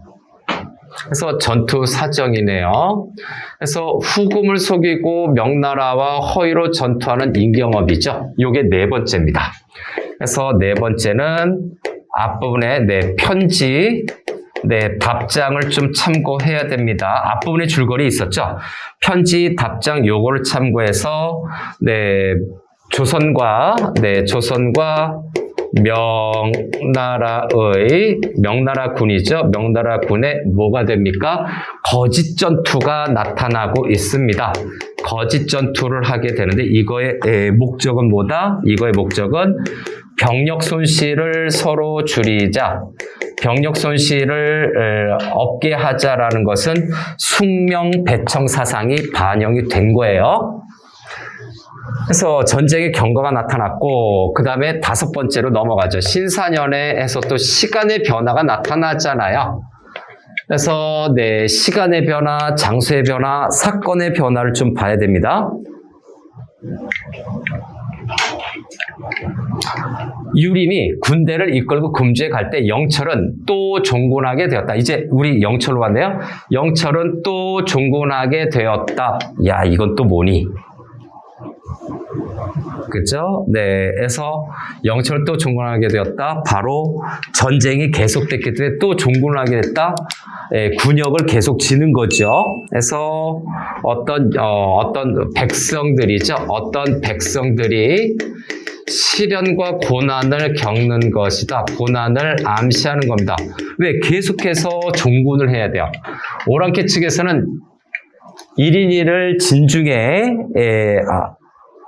그래서 전투 사정이네요. 그래서 후금을 속이고 명나라와 허위로 전투하는 임경업이죠. 이게 네 번째입니다. 그래서 네 번째는 앞부분에 편지 답장을 좀 참고해야 됩니다. 앞부분에 줄거리 있었죠. 편지, 답장 요거를 참고해서 조선과 명나라군이죠. 명나라군에 뭐가 됩니까? 거짓 전투가 나타나고 있습니다. 거짓 전투를 하게 되는데 이거의 목적은 뭐다? 이거의 목적은 병력 손실을 서로 줄이자, 병력 손실을 없게 하자라는 것은 숙명 배청 사상이 반영이 된 거예요. 그래서 전쟁의 경과가 나타났고 그 다음에 5번째로 넘어가죠. 신사년에에서 또 시간의 변화가 나타나잖아요. 그래서 네, 시간의 변화, 장소의 변화, 사건의 변화를 좀 봐야 됩니다. 유림이 군대를 이끌고 금주에 갈 때 영철은 또 종군하게 되었다. 이제 우리 영철로 왔네요. 영철은 또 종군하게 되었다. 야, 이건 또 뭐니? 그죠? 네, 그래서 영철을 또 종군하게 되었다. 바로 전쟁이 계속됐기 때문에 또 종군하게 됐다. 예, 군역을 계속 지는 거죠. 그래서 어떤 백성들이죠. 어떤 백성들이 시련과 고난을 겪는 것이다. 고난을 암시하는 겁니다. 왜? 계속해서 종군을 해야 돼요. 오랑캐 측에서는 1인 1을 진중에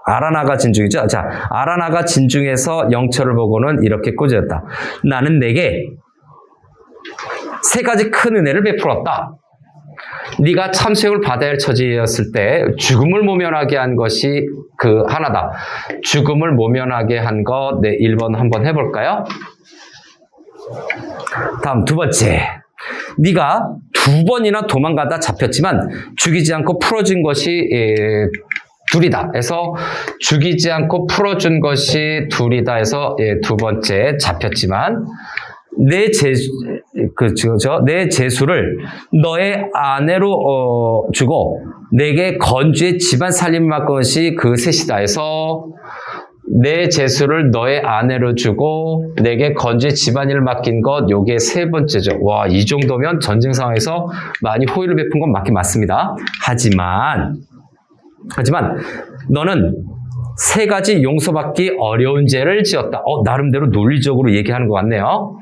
아라나가 진중이죠. 자, 아라나가 진중에서 영철을 보고는 이렇게 꾸짖었다. 나는 내게 3가지 큰 은혜를 베풀었다. 네가 참수형을 받아야 할 처지였을 때 죽음을 모면하게 한 것이 그 하나다. 죽음을 모면하게 한 거, 네, 1번 한번 해볼까요? 다음 2번째. 네가 2번이나 도망가다 잡혔지만 죽이지 않고 풀어준 것이 둘이다. 그래서 죽이지 않고 풀어준 것이 둘이다 해서 2번째 잡혔지만 내 제수를 너의 아내로 주고 내게 건주의 집안 살림 맡은 것이 그 셋이다 해서 내 제수를 너의 아내로 주고 내게 건주의 집안일을 맡긴 것, 요게 3번째죠. 와, 이 정도면 전쟁 상황에서 많이 호의를 베푼 건 맞긴 맞습니다. 하지만 너는 3가지 용서받기 어려운 죄를 지었다. 나름대로 논리적으로 얘기하는 것 같네요.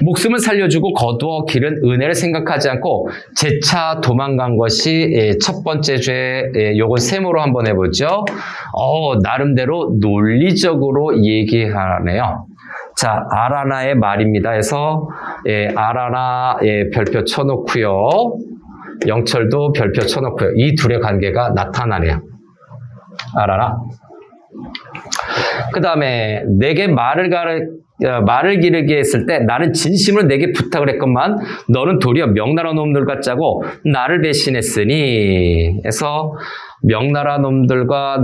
목숨을 살려주고 거두어 기른 은혜를 생각하지 않고 재차 도망간 것이 첫 번째 죄. 요건 세모로 한번 해보죠. 나름대로 논리적으로 얘기하네요. 자, 아라나의 말입니다. 해서 아라나 별표 쳐놓고요. 영철도 별표 쳐놓고요. 이 둘의 관계가 나타나네요. 아라나. 그 다음에 내게 말을 기르게 했을 때 나는 진심으로 내게 부탁을 했건만 너는 도리어 명나라 놈들과 짜고 나를 배신했으니. 해서 명나라 놈들과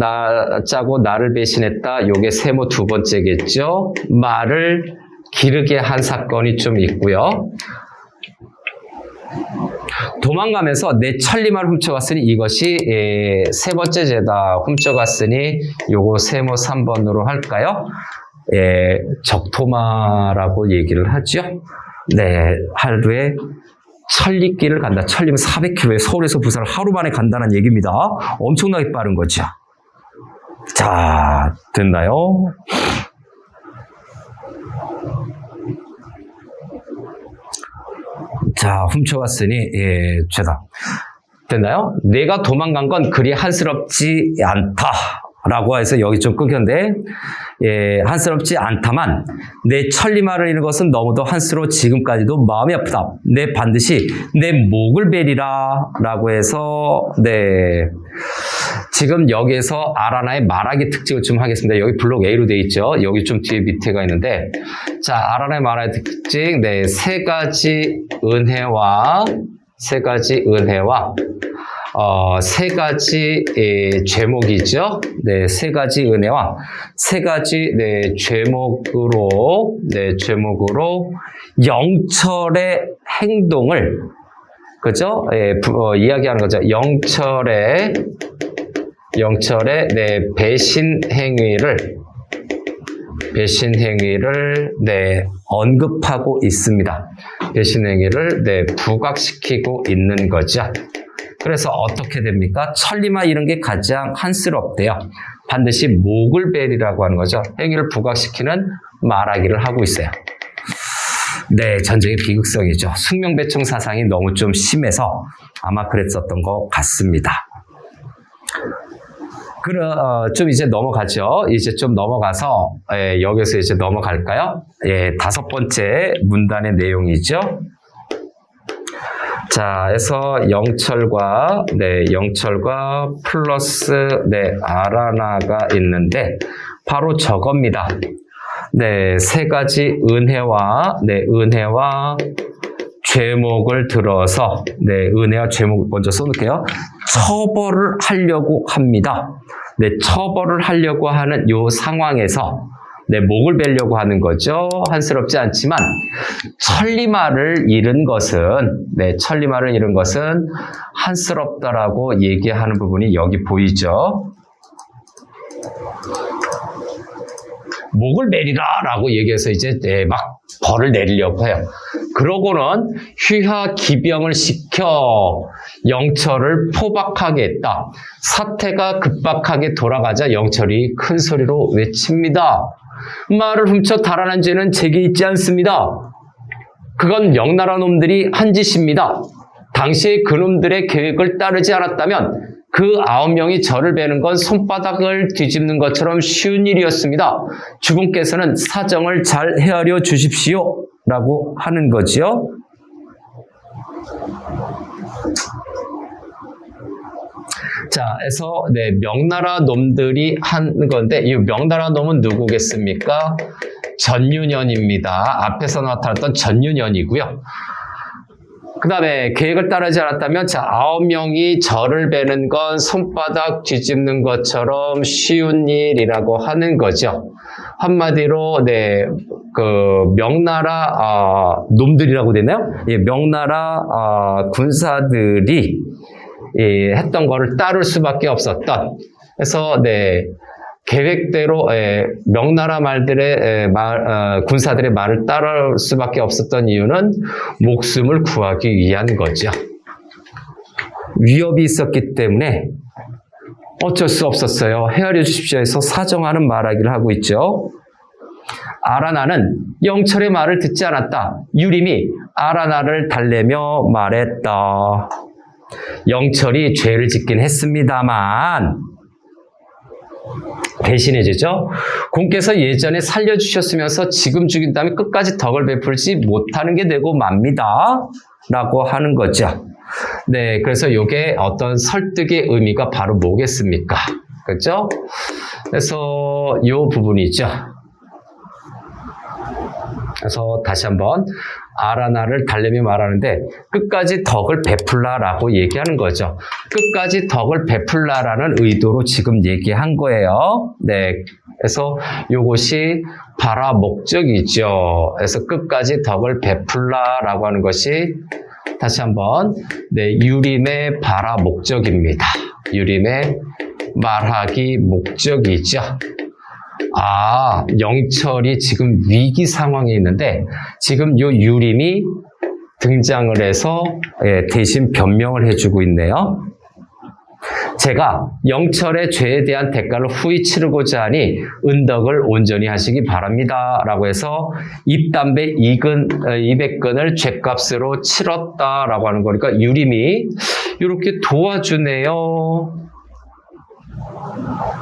짜고 나를 배신했다. 요게 세모 2번째겠죠. 말을 기르게 한 사건이 좀 있고요. 도망가면서 내 천리마를 훔쳐갔으니 이것이 3번째 죄다. 훔쳐갔으니 요거 세모 3번으로 할까요? 적토마라고 얘기를 하죠. 네, 하루에 천리길을 간다. 천리면 400km에 서울에서 부산을 하루 만에 간다는 얘기입니다. 엄청나게 빠른 거죠. 자, 됐나요? 자, 훔쳐갔으니 죄다. 됐나요? 내가 도망간 건 그리 한스럽지 않다. 라고 해서 여기 좀 끊겼는데, 한스럽지 않다만, 내 천리마를 잃은 것은 너무도 한스러워 지금까지도 마음이 아프다. 내 반드시 내 목을 베리라. 라고 해서, 네. 지금 여기에서 아라나의 말하기 특징을 좀 하겠습니다. 여기 블록 A로 되어 있죠. 여기 좀 뒤에 밑에가 있는데, 자, 아라나의 말하기 특징, 네. 3가지 은혜와 3가지 죄목이죠. 네, 3가지 은혜와 3가지 죄목으로 영철의 행동을, 그죠? 이야기하는 거죠. 영철의 배신 행위를 언급하고 있습니다. 배신 행위를 부각시키고 있는 거죠. 그래서 어떻게 됩니까? 천리마 이런 게 가장 한스럽대요. 반드시 목을 베리라고 하는 거죠. 행위를 부각시키는 말하기를 하고 있어요. 네, 전쟁의 비극성이죠. 숙명배청 사상이 너무 좀 심해서 아마 그랬었던 것 같습니다. 좀 이제 넘어가죠. 이제 좀 넘어가서 여기서 이제 넘어갈까요? 5번째 문단의 내용이죠. 자, 해서 영철과 플러스 아라나가 있는데 바로 저겁니다. 세 가지 은혜와 죄목을 들어서 은혜와 죄목을 먼저 써놓을게요. 처벌을 하려고 합니다. 처벌을 하려고 하는 요 상황에서 목을 베려고 하는 거죠. 한스럽지 않지만 천리마를 잃은 것은 한스럽다라고 얘기하는 부분이 여기 보이죠. 목을 내리라라고 얘기해서 이제 막 벌을 내리려고 해요. 그러고는 휘하 기병을 시켜 영철을 포박하게 했다. 사태가 급박하게 돌아가자 영철이 큰 소리로 외칩니다. 말을 훔쳐 달아난 죄는 제게 있지 않습니다. 그건 명나라 놈들이 한 짓입니다. 당시에 그놈들의 계획을 따르지 않았다면 그 9명이 저를 베는 건 손바닥을 뒤집는 것처럼 쉬운 일이었습니다. 주분께서는 사정을 잘 헤아려 주십시오. 라고 하는 거지요. 자, 해서 명나라 놈들이 한 건데 이 명나라 놈은 누구겠습니까? 전윤현입니다. 앞에서 나타났던 전윤현이고요. 그 다음에 계획을 따르지 않았다면 9명이 저를 베는 건 손바닥 뒤집는 것처럼 쉬운 일이라고 하는 거죠. 한마디로 명나라 놈들이라고 되나요? 명나라 군사들이 했던 거를 따를 수밖에 없었던. 그래서 계획대로 명나라 군사들의 말을 따를 수밖에 없었던 이유는 목숨을 구하기 위한 거죠. 위협이 있었기 때문에 어쩔 수 없었어요. 헤아려 주십시오 해서 사정하는 말하기를 하고 있죠. 아라나는 영철의 말을 듣지 않았다. 유림이 아라나를 달래며 말했다. 영철이 죄를 짓긴 했습니다만 대신해주죠. 공께서 예전에 살려주셨으면서 지금 죽인다면 끝까지 덕을 베풀지 못하는 게 되고 맙니다. 라고 하는 거죠. 그래서 이게 어떤 설득의 의미가 바로 뭐겠습니까? 그렇죠? 그래서 이 부분이죠. 그래서 다시 한번 아라나를 달래며 말하는데 끝까지 덕을 베풀라라고 얘기하는 거죠. 끝까지 덕을 베풀라라는 의도로 지금 얘기한 거예요. 그래서 이것이 발화 목적이죠. 그래서 끝까지 덕을 베풀라라고 하는 것이 다시 한번 유림의 발화 목적입니다. 유림의 말하기 목적이죠. 영철이 지금 위기 상황에 있는데 지금 요 유림이 등장을 해서 대신 변명을 해주고 있네요. 제가 영철의 죄에 대한 대가를 후히 치르고자 하니 은덕을 온전히 하시기 바랍니다. 라고 해서 입담배 200근을 죄값으로 치렀다라고 하는 거니까 유림이 이렇게 도와주네요.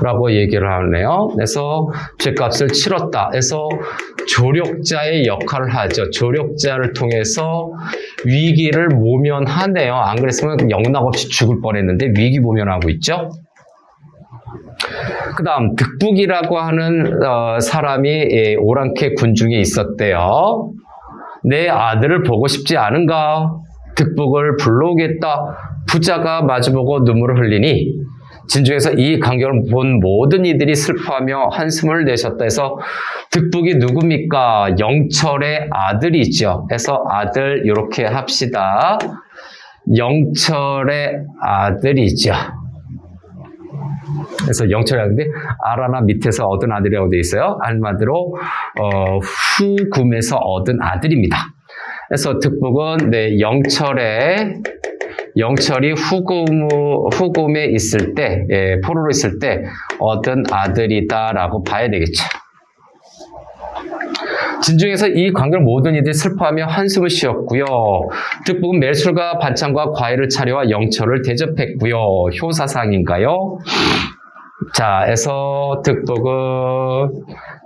라고 얘기를 하네요. 그래서 죄값을 치렀다. 그래서 조력자의 역할을 하죠. 조력자를 통해서 위기를 모면하네요. 안 그랬으면 영락없이 죽을 뻔했는데 위기 모면하고 있죠. 그 다음 득북이라고 하는 사람이 오랑캐 군중에 있었대요. 내 아들을 보고 싶지 않은가? 득북을 불러오겠다. 부자가 마주보고 눈물을 흘리니 진중에서 이 광경을 본 모든 이들이 슬퍼하며 한숨을 내셨다 해서 득북이 누굽니까? 영철의 아들이죠. 해서 아들 이렇게 합시다. 영철의 아들이죠. 그래서 영철의 아들인데 아라나 밑에서 얻은 아들이라고 되어 있어요. 한마디로 후금에서 얻은 아들입니다. 그래서 득북은 영철이 후금에 있을 때, 포로로 있을 때 얻은 아들이다라고 봐야 되겠죠. 진중에서 이 광경을 모든 이들이 슬퍼하며 한숨을 쉬었고요. 득북은 멜술과 반찬과 과일을 차려와 영철을 대접했고요. 효사상인가요? 자, 에서 득북은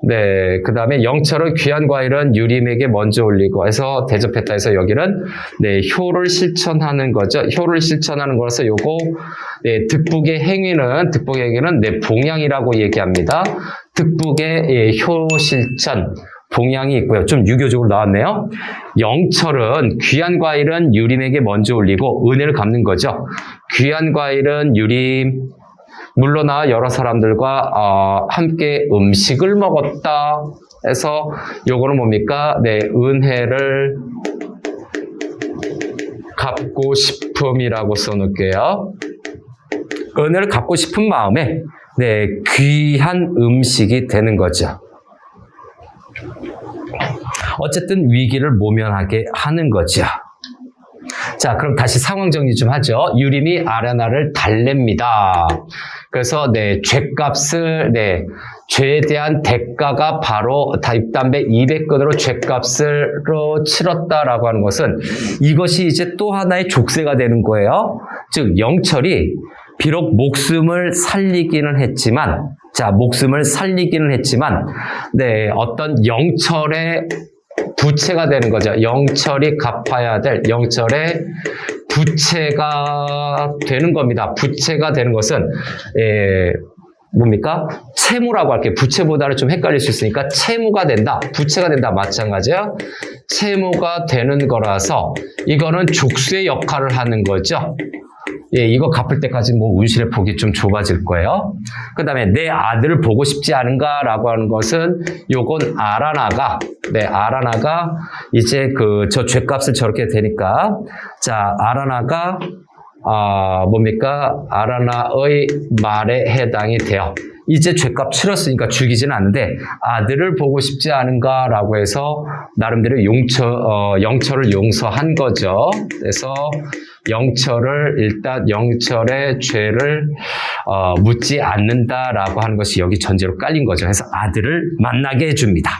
네, 그 다음에 영철은 귀한 과일은 유림에게 먼저 올리고 해서 대접했다 해서 여기는 네, 효를 실천하는 거죠. 효를 실천하는 거라서 요거 네, 득북의 행위는 네, 봉양이라고 얘기합니다. 득북의 예, 효 실천 봉양이 있고요. 좀 유교적으로 나왔네요. 영철은 귀한 과일은 유림에게 먼저 올리고 은혜를 갚는 거죠. 귀한 과일은 유림 물러나 여러 사람들과 함께 음식을 먹었다 해서 요거는 뭡니까? 네, 은혜를 갚고 싶음이라고 써놓을게요. 은혜를 갚고 싶은 마음에 네, 귀한 음식이 되는 거죠. 어쨌든 위기를 모면하게 하는 거죠. 자, 그럼 다시 상황 정리 좀 하죠. 유림이 아라나를 달랩니다. 그래서 네, 죗값을 네, 죄에 대한 대가가 바로 입담배 200근으로 죗값으로 치렀다라고 하는 것은 이것이 이제 또 하나의 족쇄가 되는 거예요. 즉 영철이 비록 목숨을 살리기는 했지만 네, 어떤 영철의 부채가 되는 거죠. 영철이 갚아야 될 영철의 부채가 되는 겁니다. 부채가 되는 것은 뭡니까? 채무라고 할게요. 부채보다는 좀 헷갈릴 수 있으니까 채무가 된다. 부채가 된다. 마찬가지야. 채무가 되는 거라서 이거는 족쇄 역할을 하는 거죠. 예, 이거 갚을 때까지 뭐 운실의 폭이 좀 좁아질 거예요. 그 다음에 내 아들을 보고 싶지 않은가라고 하는 것은 요건 아라나가 이제 저 죗값을 저렇게 되니까 자, 아라나가 뭡니까? 아라나의 말에 해당이 돼요. 이제 죗값 치렀으니까 죽이지는 않는데 아들을 보고 싶지 않은가라고 해서 나름대로 영철을 용서한 거죠. 그래서 영철의 죄를 묻지 않는다라고 하는 것이 여기 전제로 깔린 거죠. 그래서 아들을 만나게 해줍니다.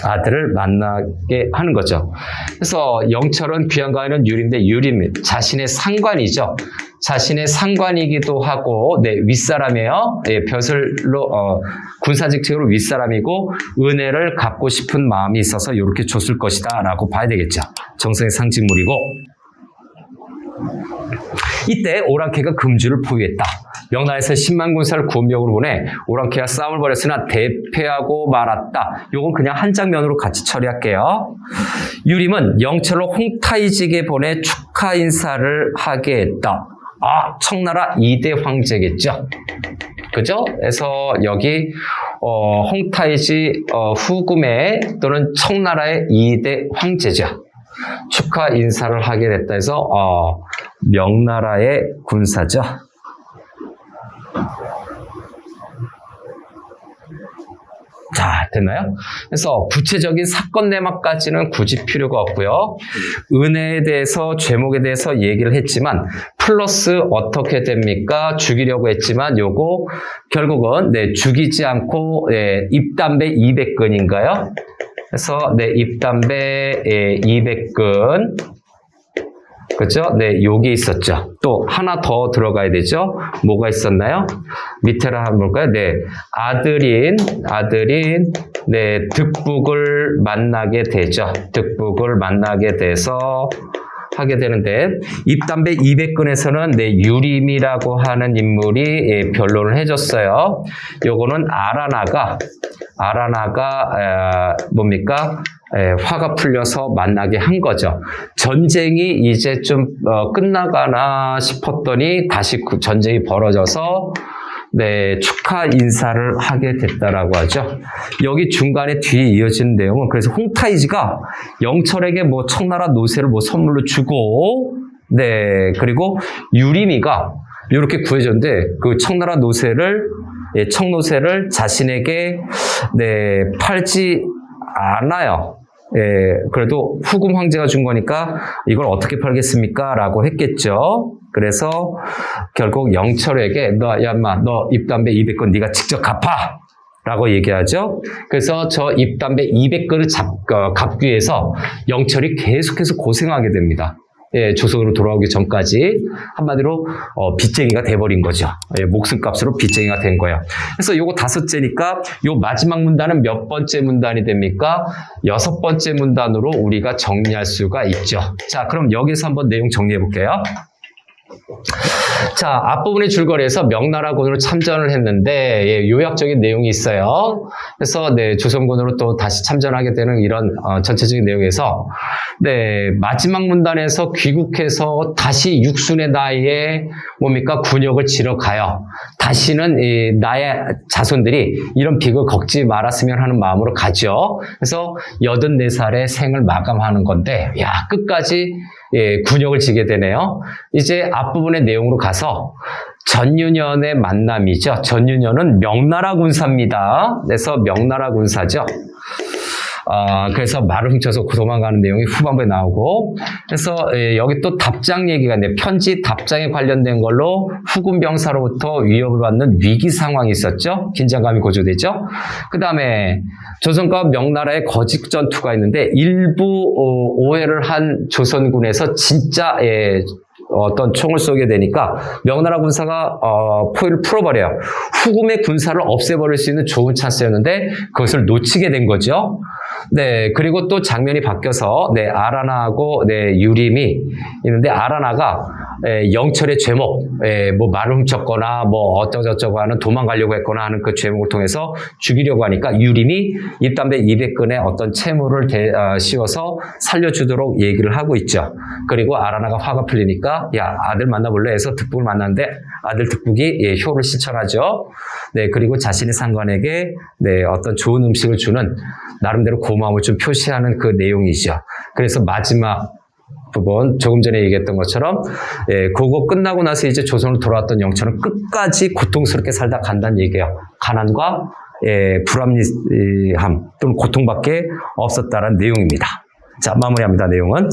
아들을 만나게 하는 거죠. 그래서 영철은 귀한 과일은 유림인데 유림 자신의 상관이죠. 자신의 상관이기도 하고 네, 윗사람이에요. 예, 벼슬로 군사직책으로 윗사람이고 은혜를 갚고 싶은 마음이 있어서 이렇게 줬을 것이다 라고 봐야 되겠죠. 정성의 상징물이고 이때 오랑캐가 금주를 포위했다. 명나라에서 10만 군사를 구원병으로 보내 오랑캐와 싸움을 벌였으나 대패하고 말았다. 요건 그냥 한 장면으로 같이 처리할게요. 유림은 영철로 홍타이직에 보내 축하 인사를 하게 했다. 청나라 2대 황제겠죠. 그죠? 그래서 여기 홍타이지 후금의 또는 청나라의 2대 황제죠. 축하 인사를 하게 됐다 해서 명나라의 군사죠. 자, 됐나요? 그래서 구체적인 사건 내막까지는 굳이 필요가 없고요. 은혜에 대해서, 죄목에 대해서 얘기를 했지만 플러스 어떻게 됩니까? 죽이려고 했지만 요거 결국은 네, 죽이지 않고 네, 입담배 200근인가요? 그래서 네, 입담배 200근 그죠? 네, 요게 있었죠. 또 하나 더 들어가야 되죠. 뭐가 있었나요? 밑에라 한번 볼까요? 네, 아들인 네, 득북을 만나게 되죠. 득북을 만나게 돼서 하게 되는데 입담배 200근에서는 네, 유림이라고 하는 인물이 변론을 해줬어요. 요거는 아라나가 뭡니까? 화가 풀려서 만나게 한 거죠. 전쟁이 이제 좀 끝나가나 싶었더니 다시 전쟁이 벌어져서 네, 축하 인사를 하게 됐다라고 하죠. 여기 중간에 뒤에 이어지는 내용은 그래서 홍타이지가 영철에게 뭐 청나라 노새를 뭐 선물로 주고 네, 그리고 유림이가 이렇게 구해줬는데 그 청나라 노새를 청노새를 자신에게 네, 팔지 않아요. 예, 그래도 후금 황제가 준 거니까 이걸 어떻게 팔겠습니까? 라고 했겠죠. 그래서 결국 영철에게 너 입담배 200건 네가 직접 갚아! 라고 얘기하죠. 그래서 저 입담배 200건을 갚기 위해서 영철이 계속해서 고생하게 됩니다. 예, 조선으로 돌아오기 전까지 한마디로 빚쟁이가 돼버린 거죠. 예, 목숨값으로 빚쟁이가 된 거예요. 그래서 요거 5째니까 요 마지막 문단은 몇 번째 문단이 됩니까? 6번째 문단으로 우리가 정리할 수가 있죠. 자, 그럼 여기서 한번 내용 정리해 볼게요. 자, 앞부분의 줄거리에서 명나라군으로 참전을 했는데 예, 요약적인 내용이 있어요. 그래서 네, 조선군으로 또 다시 참전하게 되는 이런 전체적인 내용에서 네, 마지막 문단에서 귀국해서 다시 육순의 나이에 뭡니까? 군역을 치러 가요. 다시는 나의 자손들이 이런 빅을 겪지 말았으면 하는 마음으로 가죠. 그래서 84살의 생을 마감하는 건데 야, 끝까지 예, 군역을 지게 되네요. 이제 앞부분의 내용으로 가서 전윤현의 만남이죠. 전윤현은 명나라 군사입니다. 그래서 명나라 군사죠. 그래서 말을 훔쳐서 도망가는 내용이 후반부에 나오고, 그래서 여기 또 답장 얘기가 있는데 편지 답장에 관련된 걸로 후군 병사로부터 위협을 받는 위기 상황이 있었죠. 긴장감이 고조되죠. 그 다음에 조선과 명나라의 거짓 전투가 있는데 일부 오해를 한 조선군에서 진짜 어떤 총을 쏘게 되니까 명나라 군사가 포위를 풀어버려요. 후금의 군사를 없애버릴 수 있는 좋은 찬스였는데 그것을 놓치게 된 거죠. 네, 그리고 또 장면이 바뀌어서 네, 아라나하고 네, 유림이 있는데 아라나가 영철의 죄목, 뭐 말을 훔쳤거나 뭐 어쩌고저쩌고 하는 도망가려고 했거나 하는 그 죄목을 통해서 죽이려고 하니까 유림이 입담대 200근의 어떤 채무를 씌워서 살려주도록 얘기를 하고 있죠. 그리고 아라나가 화가 풀리니까 야, 아들 만나볼래 해서 득북을 만났는데 아들 득북이 효를 실천하죠. 네, 그리고 자신의 상관에게 네, 어떤 좋은 음식을 주는 나름대로 고마움을 좀 표시하는 그 내용이죠. 그래서 마지막 부분 조금 전에 얘기했던 것처럼 그거 끝나고 나서 이제 조선으로 돌아왔던 영철은 끝까지 고통스럽게 살다 간다는 얘기예요. 가난과 불합리함 또는 고통밖에 없었다는 내용입니다. 자, 마무리합니다. 내용은